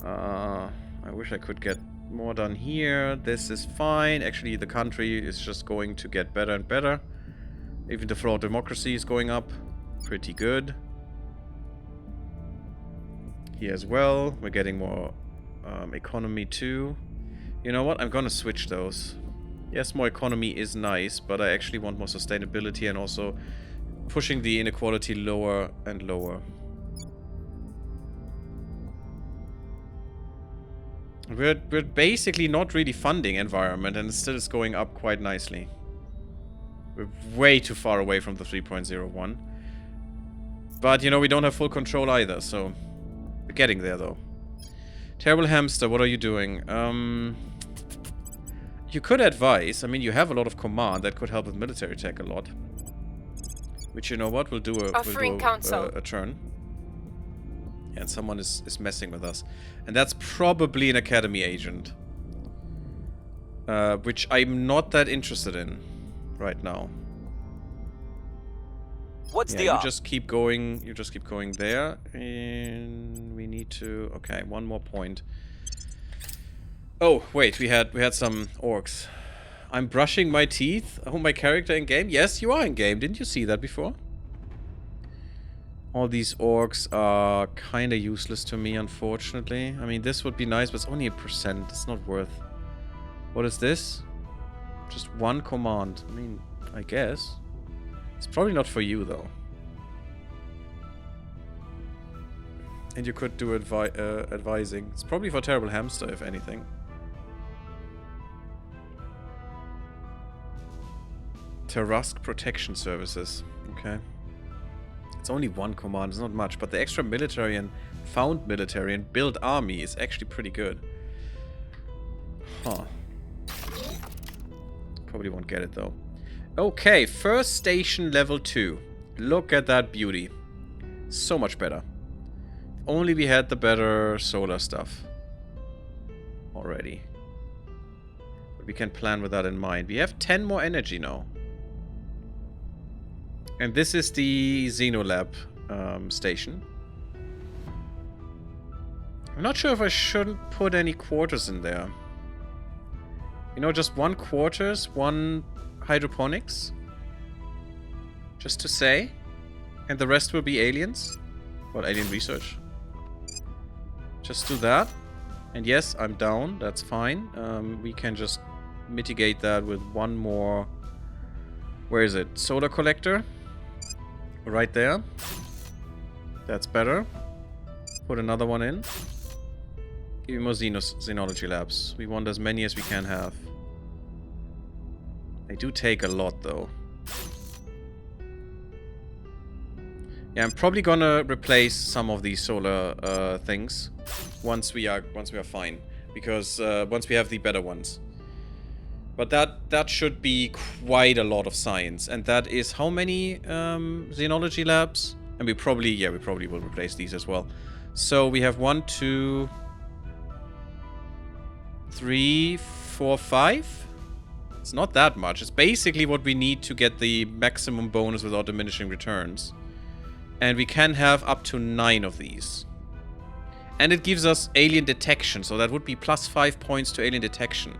I wish I could get more done here. This is fine. Actually, the country is just going to get better and better. Even the flow of democracy is going up. Pretty good. Here as well. We're getting more economy too. You know what? I'm gonna switch those. Yes, more economy is nice, but I actually want more sustainability and also pushing the inequality lower and lower. We're basically not really funding environment, and it still is going up quite nicely. We're way too far away from the 3.01. But, you know, we don't have full control either, so we're getting there, though. Terrible Hamster, what are you doing? You could advise. I mean, you have a lot of command that could help with military tech a lot. Which, you know what, we'll do a turn. And someone is messing with us. And that's probably an Academy agent. Which I'm not that interested in right now. What's the you just keep going. You just keep going there. And we need to... Okay, one more point. Oh, wait, we had some orcs. I'm brushing my teeth. Oh, my character in game? Yes, you are in game. Didn't you see that before? All these orcs are kind of useless to me, unfortunately. I mean, this would be nice, but it's only 1%. It's not worth. What is this? Just one command. I mean, I guess. It's probably not for you, though. And you could do advising. It's probably for Terrible Hamster, if anything. Terrask Protection Services. Okay. It's only one command, it's not much, but the extra military and found military and build army is actually pretty good. Huh. Probably won't get it though. Okay, first station level 2. Look at that beauty. So much better. If only we had the better solar stuff already. But we can plan with that in mind. We have 10 more energy now. And this is the Xenolab station. I'm not sure if I shouldn't put any quarters in there. You know, just one quarters, one hydroponics. Just to say. And the rest will be aliens. Well, alien research. Just do that. And yes, I'm down. That's fine. We can just mitigate that with one more... Where is it? Solar collector. Right there. That's better. Put another one in. Give me more xenology labs. We want as many as we can have. They do take a lot, though. Yeah, I'm probably gonna replace some of these solar once we are fine, because once we have the better ones. But that should be quite a lot of science. And that is how many xenology labs? And we probably will replace these as well. So we have 1, 2, 3, 4, 5. It's not that much. It's basically what we need to get the maximum bonus without diminishing returns. And we can have up to 9 of these. And it gives us alien detection. So that would be plus 5 points to alien detection.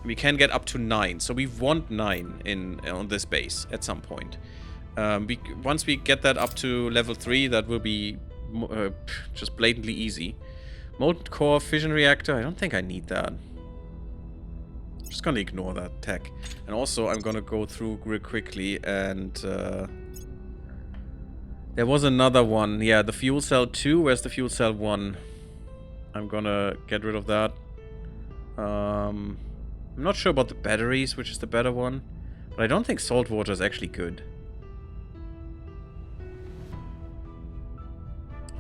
We can get up to 9. So we want 9 on this base at some point. Once we get that up to level 3, that will be just blatantly easy. Molten core fission reactor. I don't think I need that. I'm just gonna ignore that tech. And also, I'm gonna go through real quickly and... there was another one. Yeah, the fuel cell 2. Where's the fuel cell 1? I'm gonna get rid of that. I'm not sure about the batteries, which is the better one. But I don't think salt water is actually good.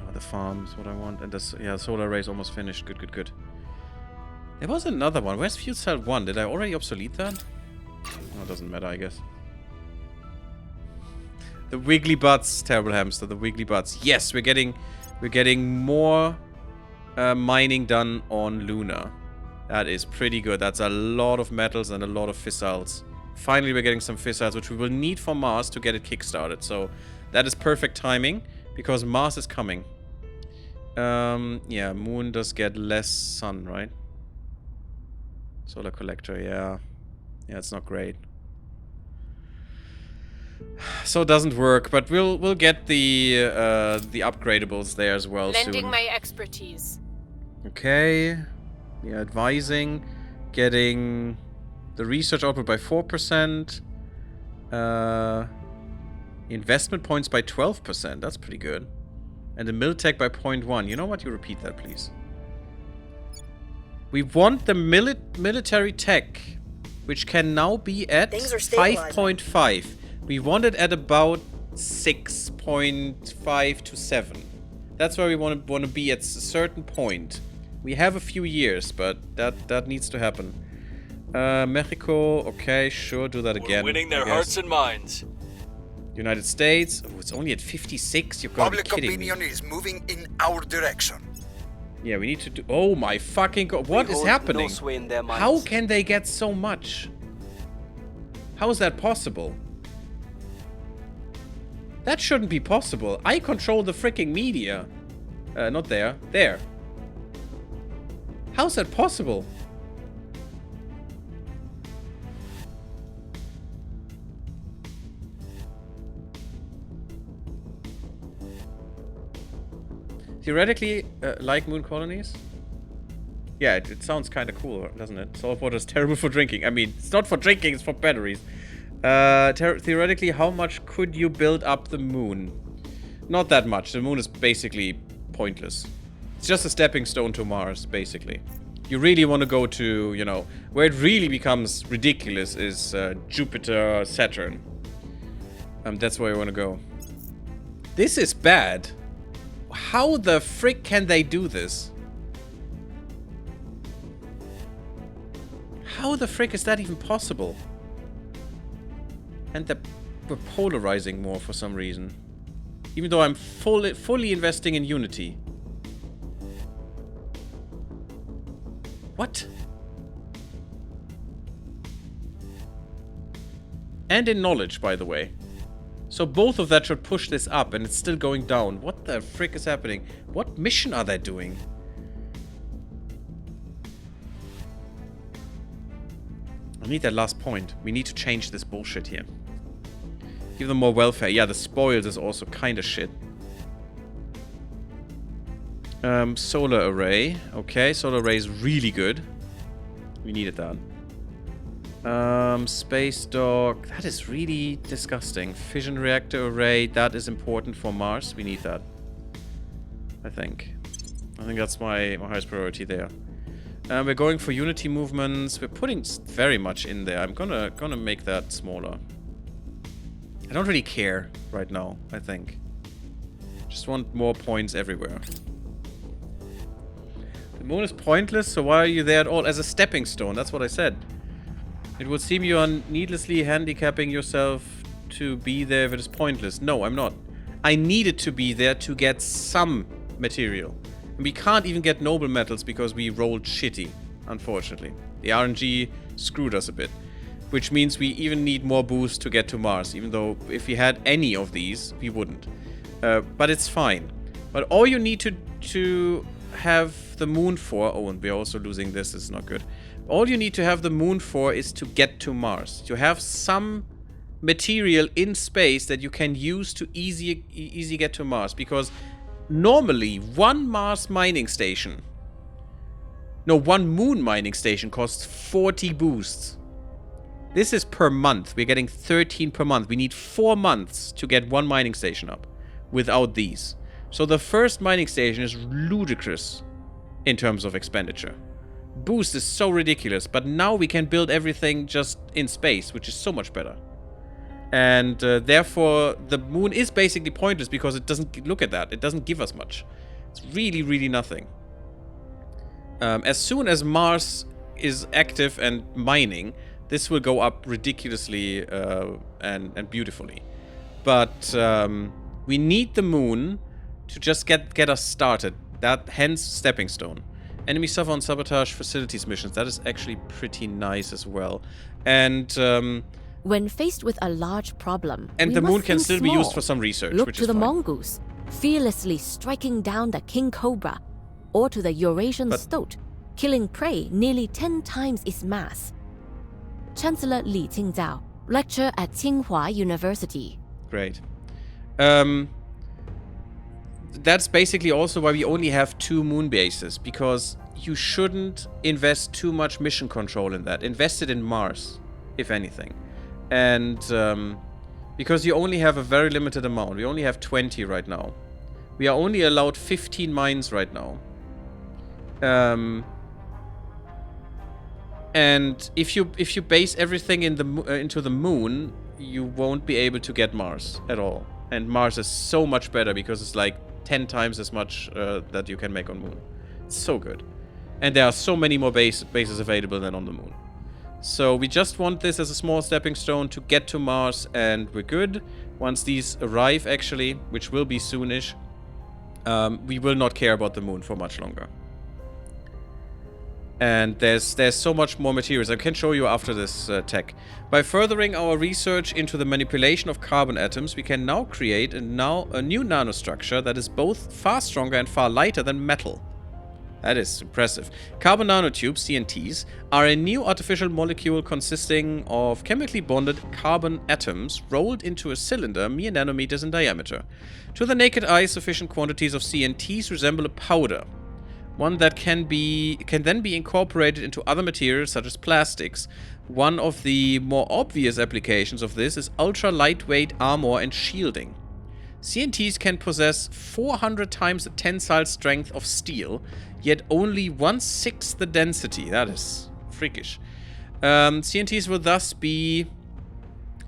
Oh, the farm is what I want. And this, yeah, solar array is almost finished. Good, good, good. There was another one. Where's fuel cell 1? Did I already obsolete that? Oh, it doesn't matter, I guess. The wiggly butts, terrible hamster. The wiggly butts. Yes, we're getting more mining done on Luna. That is pretty good. That's a lot of metals and a lot of fissiles. Finally, we're getting some fissiles, which we will need for Mars to get it kickstarted. So that is perfect timing because Mars is coming. Yeah, Moon does get less sun, right? Solar collector, yeah. Yeah, it's not great. So it doesn't work, but we'll get the upgradables there as well soon. Lending my expertise. Okay. Yeah, advising, getting the research output by 4%. Investment points by 12%. That's pretty good. And the Miltech by 0.1. You know what? You repeat that, please. We want the military tech, which can now be at 5.5. We want it at about 6.5 to 7. That's where we want to be at a certain point. We have a few years, but that needs to happen. Mexico, okay, sure, do that again. We're winning their hearts and minds. United States, oh, it's only at 56. You've got to be kidding me. Public opinion is moving in our direction. Yeah, we need to do... Oh my fucking god, what is happening? How can they get so much? How is that possible? That shouldn't be possible. I control the freaking media. Not there. There. How's that possible? Theoretically, like moon colonies? Yeah, it sounds kind of cool, doesn't it? Salt water is terrible for drinking. I mean, it's not for drinking, it's for batteries. Theoretically, how much could you build up the moon? Not that much. The moon is basically pointless. It's just a stepping stone to Mars, basically. You really want to go to, you know, where it really becomes ridiculous is Jupiter, Saturn. That's where you want to go. This is bad. How the frick can they do this? How the frick is that even possible? And we're polarizing more for some reason. Even though I'm fully investing in Unity. What? And in knowledge, by the way. So both of that should push this up, and it's still going down. What the frick is happening? What mission are they doing? I need that last point. We need to change this bullshit here. Give them more welfare. Yeah, the spoils is also kind of shit. Solar array. Okay, solar array is really good. We needed that. Space dock. That is really disgusting. Fission reactor array. That is important for Mars. We need that. I think that's my highest priority there. We're going for Unity movements. We're putting very much in there. I'm gonna make that smaller. I don't really care right now, I think. Just want more points everywhere. The moon is pointless, so why are you there at all? As a stepping stone, that's what I said. It would seem you are needlessly handicapping yourself to be there if it is pointless. No, I'm not. I needed to be there to get some material. And we can't even get noble metals because we rolled shitty, unfortunately. The RNG screwed us a bit. Which means we even need more boost to get to Mars, even though if we had any of these, we wouldn't. But it's fine. But all you need to have the moon for... Oh, and we're also losing this. It's not good. All you need to have the moon for is to get to Mars. To have some material in space that you can use to easy get to Mars. Because normally, one Mars mining station... No, one moon mining station costs 40 boosts. This is per month. We're getting 13 per month. We need 4 months to get one mining station up without these. So the first mining station is ludicrous in terms of expenditure. Boost is so ridiculous, but now we can build everything just in space, which is so much better. And therefore, the moon is basically pointless because it doesn't... Look at that. It doesn't give us much. It's really, really nothing. As soon as Mars is active and mining... This will go up ridiculously and beautifully. But we need the moon to just get us started. That, hence, stepping stone. Enemy suffer on sabotage facilities missions. That is actually pretty nice as well. And... when faced with a large problem, and the moon can still be used for some research, Look which to is the fine. mongoose, fearlessly striking down the king cobra, or to the Eurasian stoat, killing prey nearly 10 times its mass. Chancellor Li Qingzhao, lecture at Tsinghua University. Great. That's basically also why we only have 2 moon bases, because you shouldn't invest too much mission control in that. Invest it in Mars, if anything. And because you only have a very limited amount. We only have 20 right now. We are only allowed 15 mines right now. And if you base everything in into the moon, you won't be able to get Mars at all. And Mars is so much better because it's like 10 times as much that you can make on moon. It's so good. And there are so many more bases available than on the moon. So we just want this as a small stepping stone to get to Mars, and we're good. Once these arrive, actually, which will be soonish, we will not care about the moon for much longer. And there's so much more materials. I can show you after this tech. By furthering our research into the manipulation of carbon atoms, we can now create a new nanostructure that is both far stronger and far lighter than metal. That is impressive. Carbon nanotubes, CNTs, are a new artificial molecule consisting of chemically bonded carbon atoms rolled into a cylinder mere nanometers in diameter. To the naked eye, sufficient quantities of CNTs resemble a powder. One that can then be incorporated into other materials such as plastics. One of the more obvious applications of this is ultra-lightweight armor and shielding. CNTs can possess 400 times the tensile strength of steel, yet only 1/6 the density. That is freakish. CNTs will thus be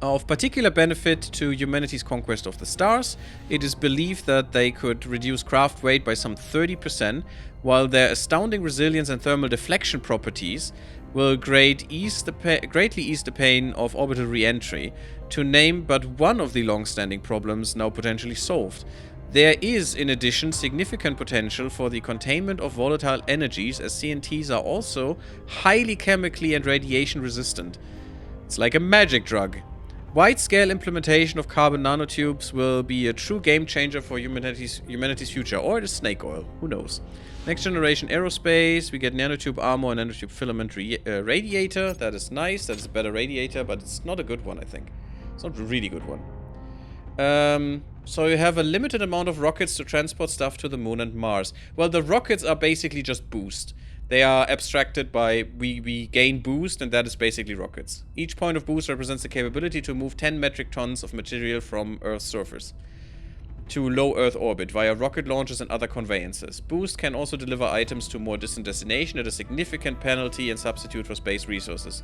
of particular benefit to humanity's conquest of the stars. It is believed that they could reduce craft weight by some 30%, while their astounding resilience and thermal deflection properties will greatly ease the pain of orbital re-entry, to name but one of the long-standing problems now potentially solved. There is, in addition, significant potential for the containment of volatile energies, as CNTs are also highly chemically and radiation resistant. It's like a magic drug. Wide-scale implementation of carbon nanotubes will be a true game-changer for humanity's future. Or it is snake oil. Who knows? Next-generation aerospace. We get nanotube armor and nanotube filament radiator. That is nice. That is a better radiator, but it's not a good one, I think. It's not a really good one. So you have a limited amount of rockets to transport stuff to the moon and Mars. Well, the rockets are basically just boost. They are abstracted by, we gain boost, and that is basically rockets. Each point of boost represents the capability to move 10 metric tons of material from Earth's surface to low Earth orbit via rocket launches and other conveyances. Boost can also deliver items to more distant destination at a significant penalty and substitute for space resources.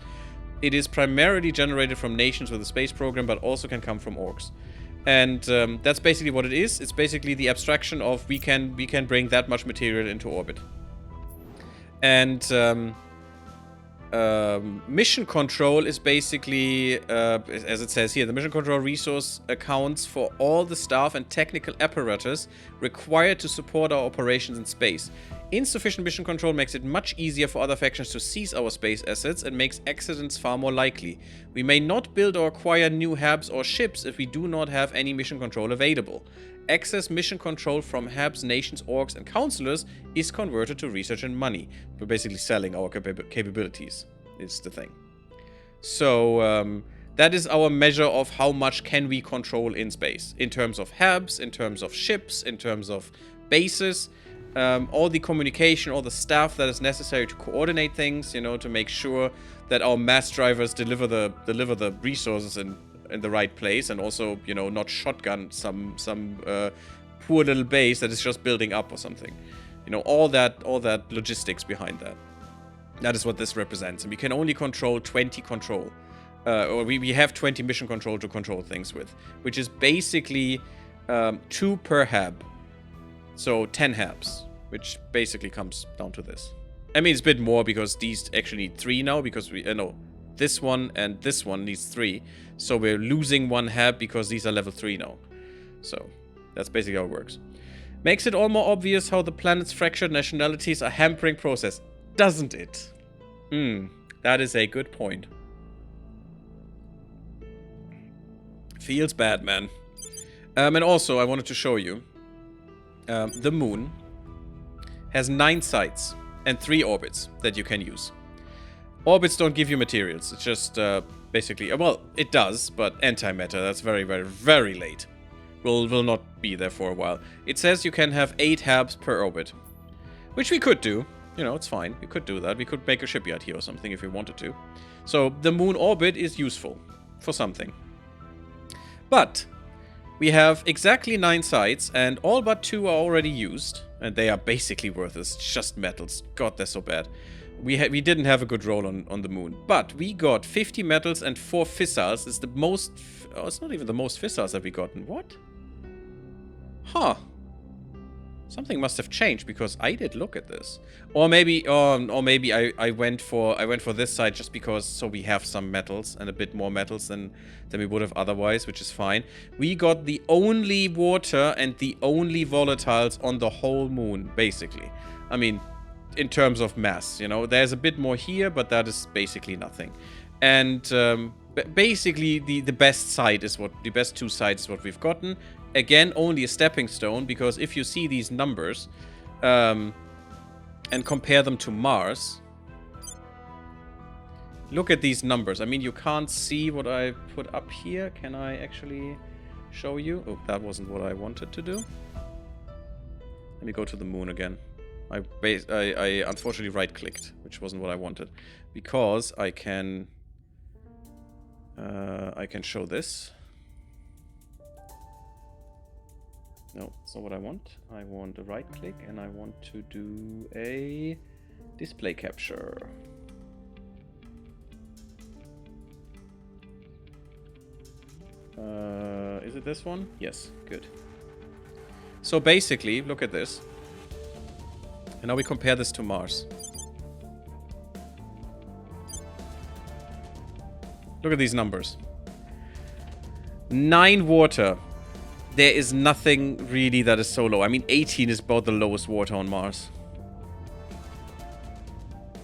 It is primarily generated from nations with a space program, but also can come from orcs. And that's basically what it is. It's basically the abstraction of we can bring that much material into orbit. And mission control is basically, as it says here, the mission control resource accounts for all the staff and technical apparatus required to support our operations in space. Insufficient mission control makes it much easier for other factions to seize our space assets and makes accidents far more likely. We may not build or acquire new hubs or ships if we do not have any mission control available. Excess mission control from hubs, nations, orgs, and counselors is converted to research and money. We're basically selling our capabilities, is the thing. So, that is our measure of how much can we control in space. In terms of hubs, in terms of ships, in terms of bases. All the communication, all the staff that is necessary to coordinate things, you know, to make sure that our mass drivers deliver the resources in the right place, and also, you know, not shotgun some poor little base that is just building up or something. You know, all that logistics behind that. That is what this represents, and we can only control 20 control, or we have 20 mission control to control things with, which is basically 2 per hab. So 10 habs, which basically comes down to this. I mean, it's a bit more because these actually need 3 now, because we no, this one and this one needs 3. So we're losing 1 hab because these are level 3 now. So that's basically how it works. Makes it all more obvious how the planet's fractured nationalities are hampering progress, doesn't it? That is a good point. Feels bad, man. And also, I wanted to show you. The moon has 9 sites and 3 orbits that you can use. Orbits don't give you materials. It's just basically, well, it does, but antimatter. That's very, very, very late. Will not be there for a while. It says you can have 8 habs per orbit, which we could do. You know, it's fine. We could do that. We could make a shipyard here or something if we wanted to. So the moon orbit is useful for something. But we have exactly 9 sites, and all but 2 are already used, and they are basically worthless, just metals. God, they're so bad. We didn't have a good roll on the moon, but we got 50 metals and 4 fissiles. It's the most... Oh, it's not even the most fissiles that we gotten. What? Huh. Something must have changed, because I did look at this. Or maybe I went for this side just because, so we have some metals and a bit more metals than we would have otherwise, which is fine. We got the only water and the only volatiles on the whole moon, basically. I mean, in terms of mass, you know, there's a bit more here, but that is basically nothing. And basically the best side is what the best 2 sides is what we've gotten. Again, only a stepping stone, because if you see these numbers and compare them to Mars, look at these numbers. I mean, you can't see what I put up here. Can I actually show you? Oh, that wasn't what I wanted to do. Let me go to the moon again. I unfortunately right-clicked, which wasn't what I wanted, because I can show this. No, that's not what I want. I want a right click and I want to do a display capture. Is it this one? Yes, good. So basically, look at this. And now we compare this to Mars. Look at these numbers. 9 water. There is nothing really that is so low. I mean, 18 is about the lowest water on Mars.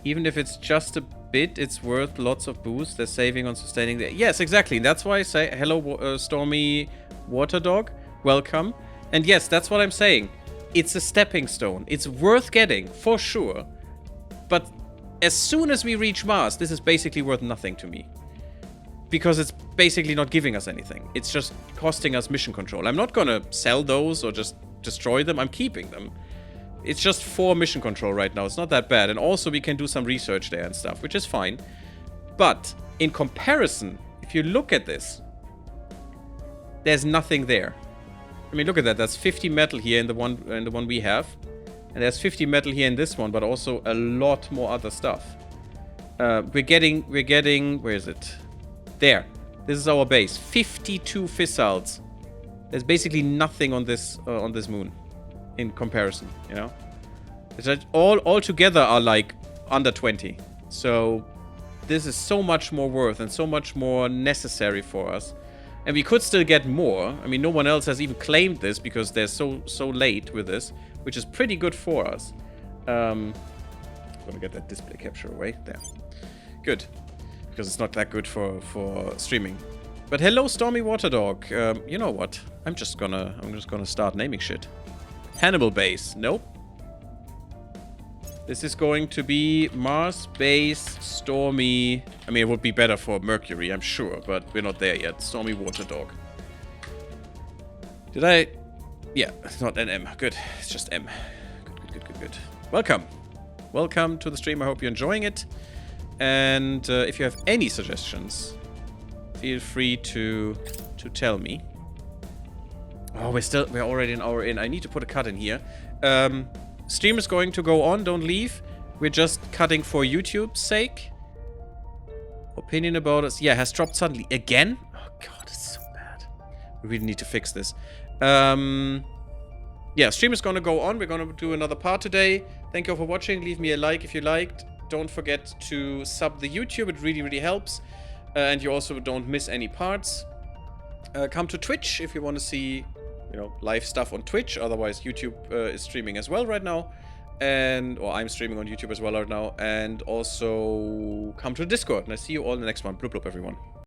Even if it's just a bit, it's worth lots of boost. They're saving on sustaining the... Yes, exactly. That's why I say, hello, Stormy Water Dog. Welcome. And yes, that's what I'm saying. It's a stepping stone. It's worth getting, for sure. But as soon as we reach Mars, this is basically worth nothing to me. Because it's basically not giving us anything. It's just costing us mission control. I'm not gonna sell those or just destroy them. I'm keeping them. It's just 4 mission control right now. It's not that bad. And also we can do some research there and stuff, which is fine. But in comparison, if you look at this, there's nothing there. I mean, look at that. That's 50 metal here in the one we have. And there's 50 metal here in this one, but also a lot more other stuff. We're getting, where is it? There. This is our base. 52 fissiles. There's basically nothing on this moon in comparison, you know? It's like all together are like under 20. So this is so much more worth and so much more necessary for us. And we could still get more. I mean, no one else has even claimed this because they're so late with this, which is pretty good for us. I'm gonna get that display capture away. There. Good. Because it's not that good for streaming. But hello, Stormy Waterdog. You know what? I'm just gonna start naming shit. Hannibal Base. Nope. This is going to be Mars Base Stormy. I mean, it would be better for Mercury, I'm sure, but we're not there yet. Stormy Waterdog. Did I? Yeah, it's not an M. Good. It's just M. Good. Welcome. Welcome to the stream. I hope you're enjoying it. And if you have any suggestions, feel free to tell me. Oh, we're already an hour in. I need to put a cut in here. Stream is going to go on. Don't leave. We're just cutting for YouTube's sake. Opinion about us. Yeah, has dropped suddenly. Again? Oh, God, it's so bad. We really need to fix this. Yeah, stream is going to go on. We're going to do another part today. Thank you all for watching. Leave me a like if you liked. Don't forget to sub the YouTube. It really, really helps. And you also don't miss any parts. Come to Twitch if you want to see, you know, live stuff on Twitch. Otherwise, YouTube is streaming as well right now. Or I'm streaming on YouTube as well right now. And also come to Discord. And I see you all in the next one. Bloop bloop, everyone.